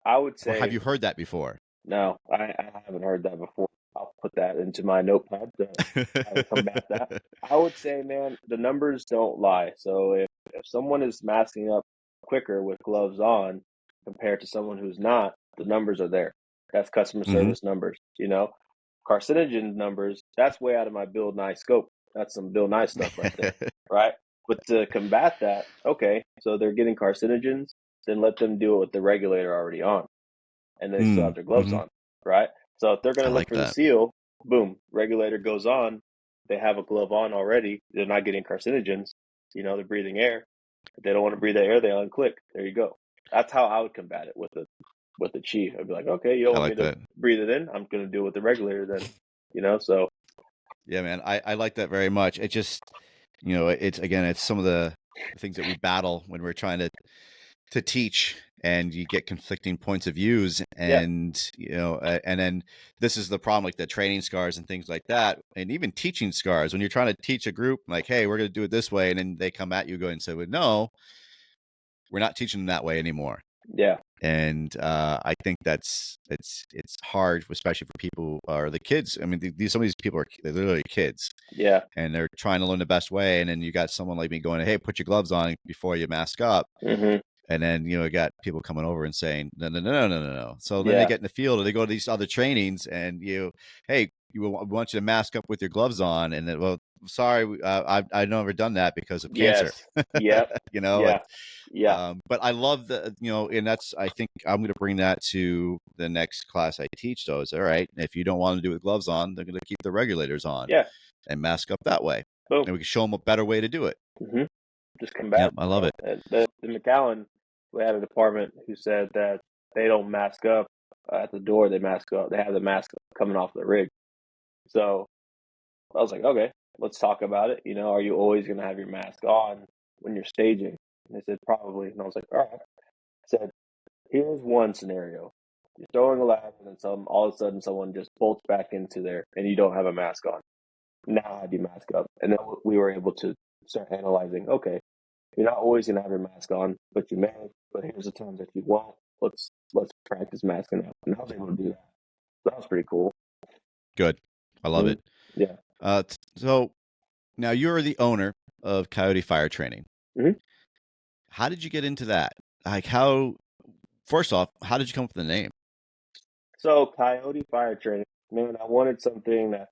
I would Or have say you heard that before? no. I haven't heard that before. I'll put that into my notepad to how to combat that. I would say, man, the numbers don't lie. So if someone is masking up quicker with gloves on compared to someone who's not, the numbers are there. That's customer Hmm. service numbers, Carcinogen numbers, that's way out of my Bill Nye scope. That's some Bill Nye stuff right there, right? But to combat that, okay, so they're getting carcinogens, then let them do it with the regulator already on, and they still have their gloves Mm-hmm. on, right? So if they're going I to look like for the that. seal, boom, regulator goes on. They have a glove on already. They're not getting carcinogens. They're breathing air. If they don't want to breathe the air, they unclick. There you go. That's how I would combat it with the chief. I'd be like, okay, you don't I want me like to that. breathe it in. I'm going to do it with the regulator then. So Yeah, man. I like that very much. It just, it's again, it's some of the things that we battle when we're trying to teach, and you get conflicting points of views, yeah, and and then this is the problem, like the training scars and things like that, and even teaching scars when you're trying to teach a group, like, hey, we're going to do it this way, and then they come at you going and say, well, no, we're not teaching them that way anymore. yeah, And I think it's hard, especially for people or the kids. I mean, some of these people they're literally kids, yeah. and they're trying to learn the best way. And then you got someone like me going, "Hey, put your gloves on before you mask up." Mm-hmm. And then you got people coming over and saying, "No, no, no, no, no, no, no." So then they Yeah, get in the field, or they go to these other trainings, and hey, we want you to mask up with your gloves on, and then, well, sorry, I've never done that because of cancer. yes, yep, you know, yeah, yeah. but I love and I think I'm going to bring that to the next class I teach. Though, is all right. If you don't want to do it with gloves on, they're going to keep the regulators on Yeah, and mask up that way, boom. and we can show them a better way to do it. Mm-hmm. Just combat Yep, it, I love it. And the McAllen, we had a department who said that they don't mask up at the door. They mask up. They have the mask coming off the rig. So I was like, okay, let's talk about it. Are you always going to have your mask on when you're staging? And they said probably. And I was like, all right. I said, here's one scenario. You're throwing a ladder, and then all of a sudden someone just bolts back into there, and you don't have a mask on. Now how do you mask up? And then we were able to start analyzing. Okay, you're not always gonna have your mask on, but you may. But here's the times that you won't. Let's practice masking up. And I was able to do that. So that was pretty cool. Good, I love Mm-hmm. it. Yeah. So now you're the owner of Coyote Fire Training. Mm-hmm. How did you get into that? Like, how? First off, how did you come up with the name? So Coyote Fire Training, man, I wanted something that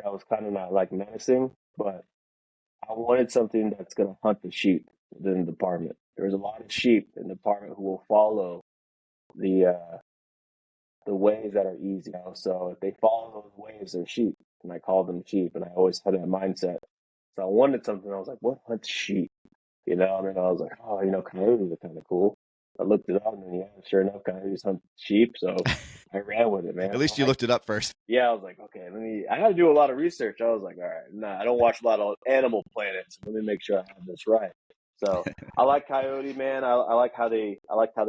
was kind of not like menacing, but I wanted something that's gonna hunt the sheep within the department. There's a lot of sheep in the department who will follow the the ways that are easy. So if they follow those ways, they're sheep, and I call them sheep. And I always had that mindset. So I wanted something. I was like, what hunts sheep? And then I was like, oh, coyotes are kind of cool. I looked it up, and then yeah, sure enough, coyotes hunt sheep. So I ran with it, man. At I least you like. looked it up first. Yeah, I was like, okay, I had to do a lot of research. I was like, all right, nah, I don't watch a lot of Animal Planets. Let me make sure I have this right. So I like coyote, man. I like how they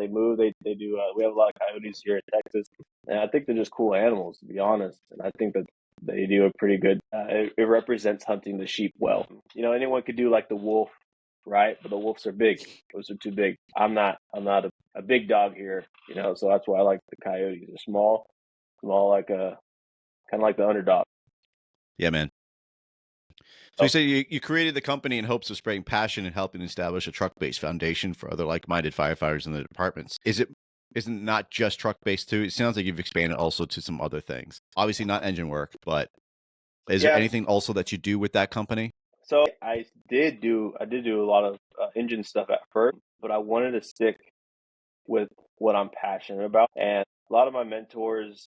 move. They do. We have a lot of coyotes here in Texas, and I think they're just cool animals, to be honest. And I think that they do a pretty good. It represents hunting the sheep well. Anyone could do like the wolf, right? But the wolves are big. Those are too big. I'm not. A big dog here. So that's why I like the coyotes. They're small like a kind of like the underdog. Yeah, man. So you Oh, say you created the company in hopes of spreading passion and helping establish a truck-based foundation for other like-minded firefighters in the departments. Isn't not just truck-based too? It sounds like you've expanded also to some other things. Obviously not engine work, but is there yeah. anything also that you do with that company? So I did do a lot of engine stuff at first, but I wanted to stick with what I'm passionate about. And a lot of my mentors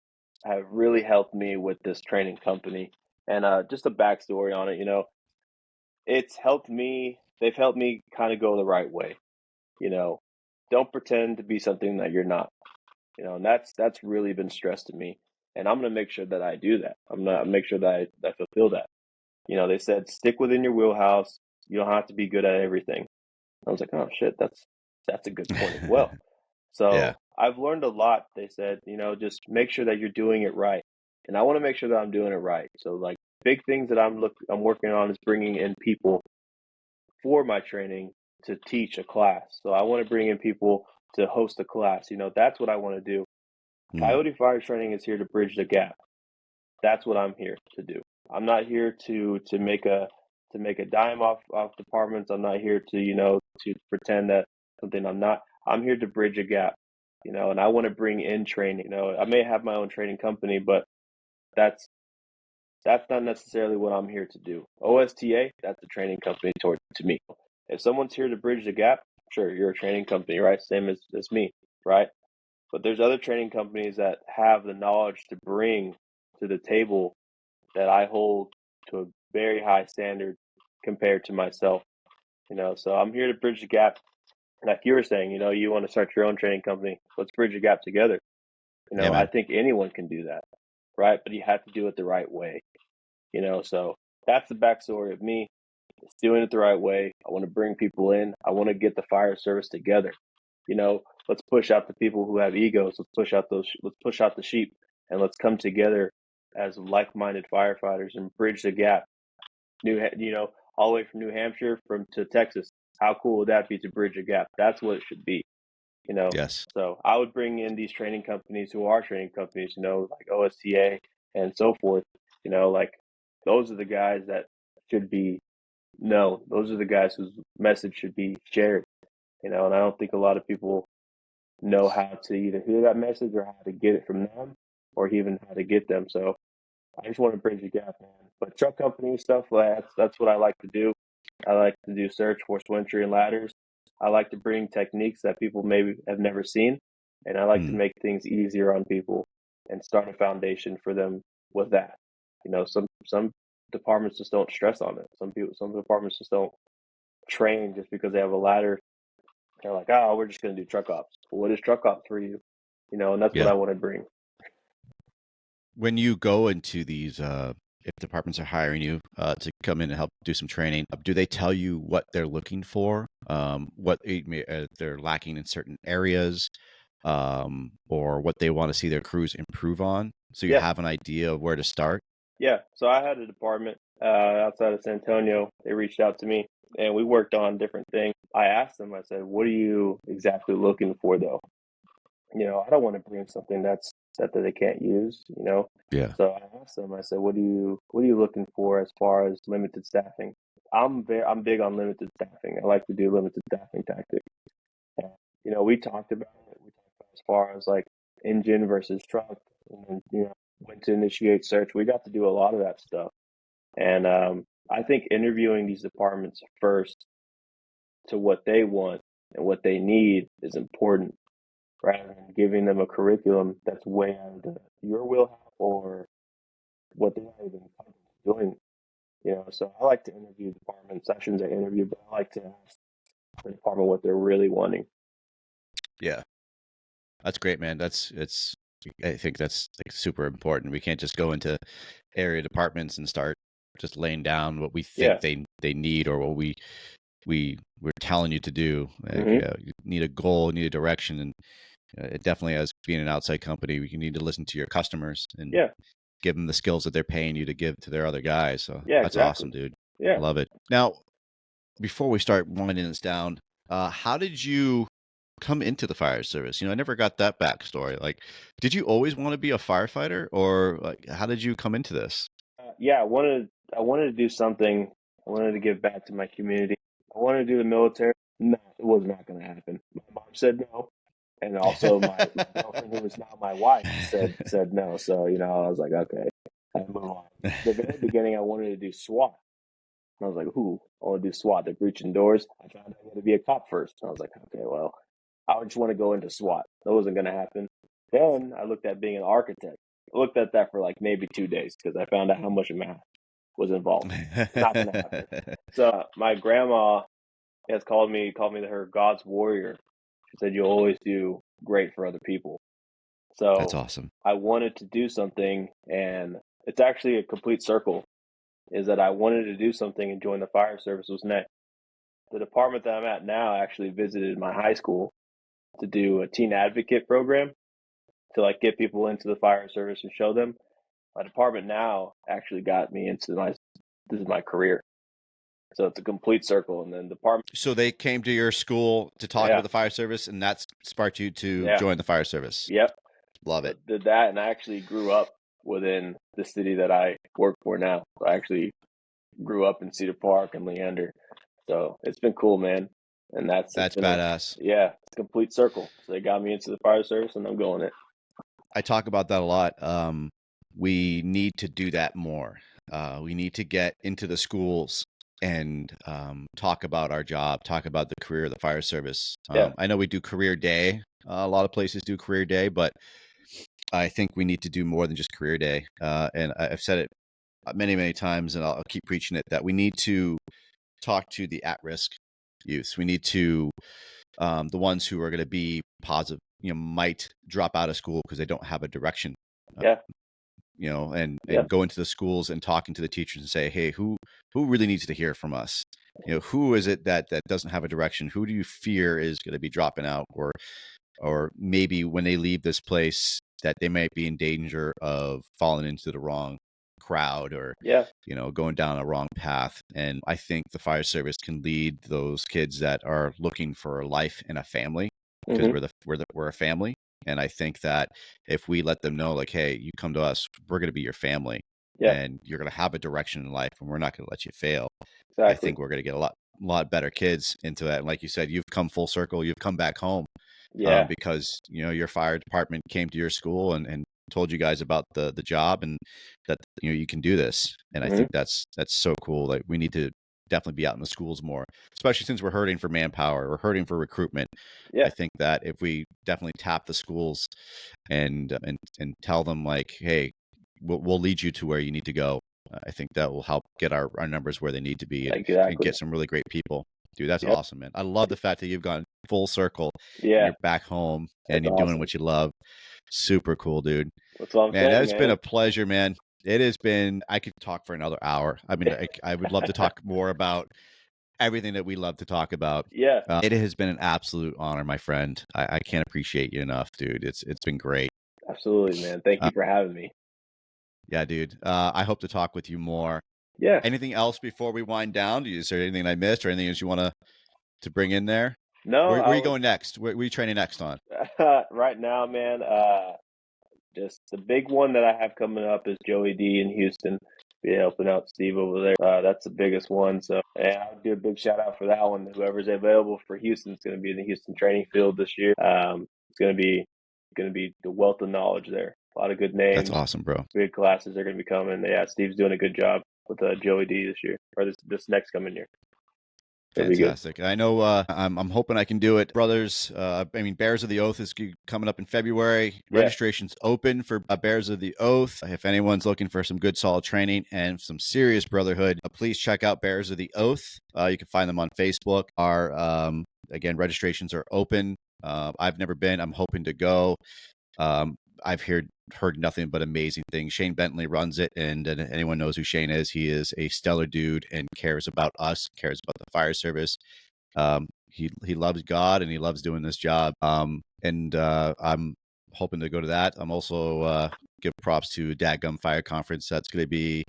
have really helped me with this training company. And just a backstory on it, it's helped me. They've helped me kind of go the right way. You know, don't pretend to be something that you're not. And that's really been stressed to me. And I'm gonna make sure that I do that. I'm gonna make sure that I fulfill that. They said stick within your wheelhouse. You don't have to be good at everything. I was like, oh shit, that's a good point as well. Yeah. So I've learned a lot. They said, just make sure that you're doing it right, and I want to make sure that I'm doing it right. So like big things that I'm working on is bringing in people for my training to teach a class. So I want to bring in people to host a class. That's what I want to do. Coyote Fire Training is here to bridge the gap. That's what I'm here to do. I'm not here to make a dime off departments. I'm not here to to pretend that something I'm not. I'm here to bridge a gap, and I want to bring in training. I may have my own training company, but that's not necessarily what I'm here to do. OSTA, that's a training company to me. If someone's here to bridge the gap, sure, you're a training company, right? Same as me, right? But there's other training companies that have the knowledge to bring to the table that I hold to a very high standard compared to myself. So I'm here to bridge the gap. Like you were saying, you want to start your own training company. Let's bridge the gap together. Yeah, I man. think anyone can do that, right? But you have to do it the right way. So that's the backstory of me. It's doing it the right way. I want to bring people in. I want to get the fire service together. Let's push out the people who have egos. Let's push out the sheep, and let's come together as like-minded firefighters and bridge the gap. All the way from New Hampshire to Texas. How cool would that be to bridge a gap? That's what it should be. Yes. So I would bring in these training companies who are training companies, like OSTA and so forth. Like those are the guys that should be known. Those are the guys whose message should be shared. And I don't think a lot of people know how to either hear that message or how to get it from them or even how to get them. So I just want to bridge the gap, man. But truck company stuff, that's what I like to do. I like to do search, forced entry, and ladders. I like to bring techniques that people maybe have never seen, and I like to make things easier on people and start a foundation for them with that. Some departments just don't stress on it. Some departments just don't train just because they have a ladder. They're like, oh, we're just going to do truck ops. Well, what is truck ops for you? And that's what Yeah. I want to bring. When you go into these, if departments are hiring you to come in and help do some training, do they tell you what they're looking for, what they're lacking in certain areas, or what they want to see their crews improve on, so you Yeah. have an idea of where to start? Yeah. So I had a department outside of San Antonio. They reached out to me and we worked on different things. I asked them, I said, what are you exactly looking for though? I don't want to bring something that they can't use. Yeah. So I asked them, I said, what are you looking for as far as limited staffing? I'm big on limited staffing. I like to do limited staffing tactics. And, we talked about it. We talked about as far as like engine versus truck and when to initiate search. We got to do a lot of that stuff. And I think interviewing these departments first to what they want and what they need is important rather than giving them a curriculum that's way out of your wheelhouse or what they're not even doing. So I like to interview departments. I shouldn't say interview, but I like to ask the department what they're really wanting. Yeah. That's great, man. I think that's like super important. We can't just go into area departments and start just laying down what we think they need or what we're telling you to do. Like, you need a goal, you need a direction, and it definitely, as being an outside company, you need to listen to your customers and give them the skills that they're paying you to give to their other guys. So that's awesome, dude. Yeah. I love it. Now, before we start winding this down, how did you come into the fire service? I never got that backstory. Like, did you always want to be a firefighter, or like, how did you come into this? I wanted to do something. I wanted to give back to my community. I wanted to do the military. No, it was not going to happen. My mom said no, and also my girlfriend, who is now my wife, said no. So I was like, okay, I move on. The very beginning, I wanted to do SWAT. And I was like, "Ooh, I want to do SWAT. They're breaching doors." I found out I had to be a cop first. And I was like, "Okay, well, I just want to go into SWAT." That wasn't going to happen. Then I looked at being an architect. I looked at that for like maybe 2 days because I found out how much math was involved. Not going to happen. So my grandma has called me her God's warrior. She said, "You'll always do great for other people." That's So awesome. I wanted to do something, and it's actually a complete circle. Is that I wanted to do something and join the fire service was next. The department that I'm at now actually visited my high school to do a teen advocate program to like get people into the fire service and show them. My department now actually got me into this is my career. So it's a complete circle. And then department. So they came to your school to talk about the fire service, and that's sparked you to join the fire service. Yep. Love it. Did that, and I actually grew up within the city that I work for now. So I actually grew up in Cedar Park and Leander. So it's been cool, man. And it's been badass. it's a complete circle. So they got me into the fire service, and I'm going it. I talk about that a lot. We need to do that more. We need to get into the schools and talk about our job, talk about the career of the fire service. I know we do career day. A lot of places do career day, but I think we need to do more than just career day. And I've said it many, many times, and I'll keep preaching it, that we need to talk to the at-risk youths. We need to, the ones who are going to be positive, might drop out of school because they don't have a direction. And go into the schools and talking to the teachers and say, hey, who really needs to hear from us? Who is it that doesn't have a direction? Who do you fear is going to be dropping out, or maybe when they leave this place that they might be in danger of falling into the wrong crowd, or going down a wrong path. And I think the fire service can lead those kids that are looking for a life and a family, because we're a family. And I think that if we let them know, like, hey, you come to us, we're going to be your family, and you're going to have a direction in life, and we're not going to let you fail. Exactly. I think we're going to get a lot better kids into that. And like you said, you've come full circle. You've come back home, because your fire department came to your school and told you guys about the job, and that you can do this. And I think that's so cool. Like, we need to definitely be out in the schools more, especially since we're hurting for manpower, we're hurting for recruitment. I think that if we definitely tap the schools and tell them, like, hey, we'll lead you to where you need to go, I think that will help get our numbers where they need to be, and get some really great people. Dude, that's awesome, man. I love the fact that you've gone full circle. You're back home, and you're doing what you love. Super cool, dude. That's what I'm saying, man. It's been a pleasure, man. It has been. I could talk for another hour. I mean, I would love to talk more about everything that we love to talk about. It has been an absolute honor, my friend. I can't appreciate you enough, dude. It's been great. Absolutely, man. Thank you for having me. Yeah, dude. I hope to talk with you more. Anything else before we wind down? Is there anything I missed, or anything else you want to bring in there? No. Where are you going next? Where are you training next on? Right now, man, just the big one that I have coming up is Joey D in Houston. Be helping out Steve over there. That's the biggest one. So I'll do a big shout out for that one. Whoever's available for Houston is going to be in the Houston training field this year. It's going to be the wealth of knowledge there. A lot of good names. That's awesome, bro. Big classes are going to be coming. Yeah, Steve's doing a good job with Joey D this year, or this next coming year. Fantastic. I know I'm hoping I can do it, brothers. Bears of the Oath is coming up in February. Registration's open for Bears of the Oath. If anyone's looking for some good, solid training and some serious brotherhood, please check out Bears of the Oath. You can find them on Facebook. Our again, registrations are open. I've never been. I'm hoping to go. I've heard nothing but amazing things. Shane Bentley runs it, and anyone knows who Shane is. He is a stellar dude and cares about us, cares about the fire service. He loves God, and he loves doing this job. And I'm hoping to go to that. I'm also give props to Dadgum Fire Conference. That's going to be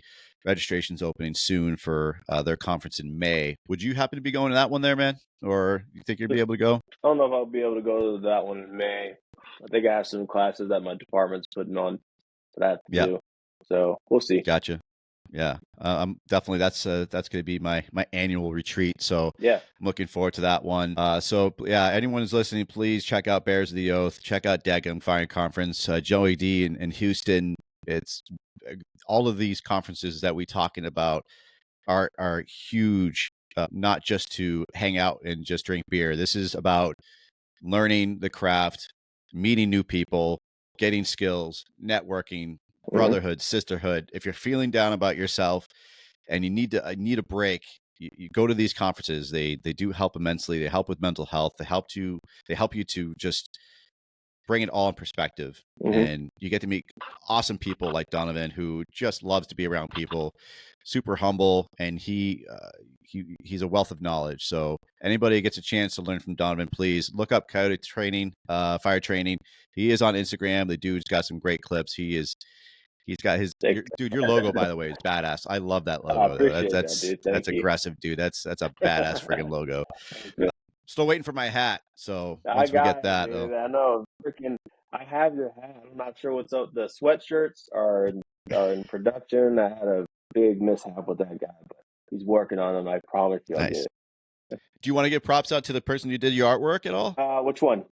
registrations opening soon for their conference in May. Would you happen to be going to that one there, man? Or you think you'd be able to go? I don't know if I'll be able to go to that one in May. I think I have some classes that my department's putting on that I have to do. So we'll see. Gotcha. Yeah. I'm definitely, that's going to be my annual retreat. So I'm looking forward to that one. Anyone who's listening, please check out Bears of the Oath. Check out Dadgum Fire Conference. Joey D in Houston. It's all of these conferences that we talking about are huge, not just to hang out and just drink beer. This is about learning the craft, meeting new people, getting skills, networking, brotherhood, sisterhood. If you're feeling down about yourself and you need a break, you go to these conferences. They do help immensely. They help with mental health. They help you to just bring it all in perspective. And you get to meet awesome people like Donovan, who just loves to be around people, super humble, and he's a wealth of knowledge. So anybody who gets a chance to learn from Donovan, please look up Coyote Training, Fire Training. He is on Instagram. The dude's got some great clips. He's got his your logo, by the way, is badass. I love that logo. I appreciate that, dude. That's aggressive, dude. That's a badass freaking logo. Still waiting for my hat. So once we get that, dude, I know. Freaking, I have your hat. I'm not sure what's up. The sweatshirts are in production. I had a big mishap with that guy, but he's working on them. I promise you, I'll get Nice. it. Do you want to give props out to the person who did your artwork at all? Which one?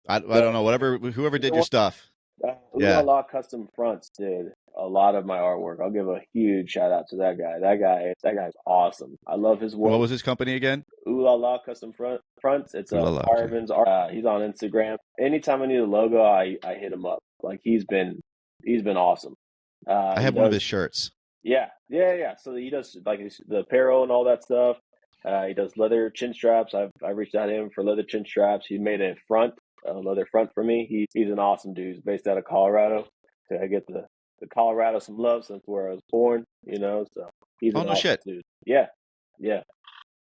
I don't know. Whoever did Either your one. stuff. Ooh La Yeah. La Custom Fronts did a lot of my artwork. I'll give a huge shout out to that guy. That guy's awesome. I love his What work. was his company again? Ooh La La Custom Fronts. It's Ooh la la. Okay. Arvin's art. He's on Instagram. Anytime I need a logo, I hit him up. Like he's been awesome. I He have one of does his shirts. yeah. So he does like the apparel and all that stuff. He does leather chin straps. I reached out to him for leather chin straps. He made a leather front for me. He's an awesome dude. He's based out of Colorado. So I get the Colorado some love since where I was born. So he's Oh an no awesome shit. dude. Yeah.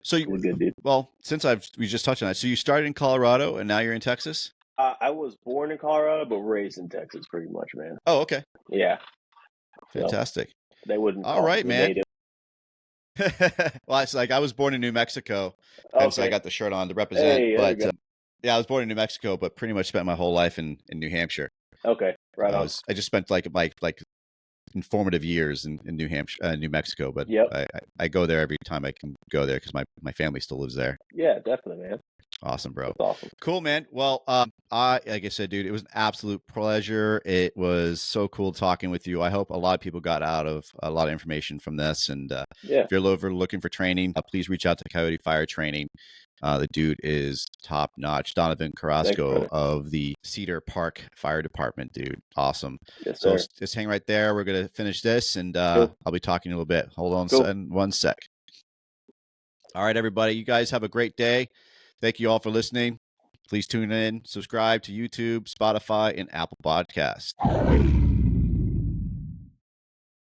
So He's a good dude. well, since we just touched on that. So you started in Colorado and now you're in Texas? I was born in Colorado, but raised in Texas, pretty much, man. Oh, okay. Yeah. So Fantastic. they wouldn't All call right, me man. native. Well, it's like I was born in New Mexico, and so I Okay. got the shirt on to represent. Hey, there you But go. yeah, I was born in New Mexico, but pretty much spent my whole life in New Hampshire. Okay, right on. I just spent like informative years in New Hampshire, New Mexico. But Yep. I go there every time I can go there because my family still lives there. Yeah, definitely, man. Awesome, bro. That's awesome. Cool, man. Well, like I said, dude, it was an absolute pleasure. It was so cool talking with you. I hope a lot of people got out of a lot of information from this. And Yeah. if you're ever looking for training, please reach out to Coyote Fire Training. The dude is top notch. Donovan Carrasco of the Cedar Park Fire Department, dude. Awesome. Yes, So sir. just hang right there. We're going to finish this and Cool. I'll be talking to you a little bit. Hold on Cool. one sec. All right, everybody. You guys have a great day. Thank you all for listening. Please tune in, subscribe to YouTube, Spotify, and Apple Podcasts.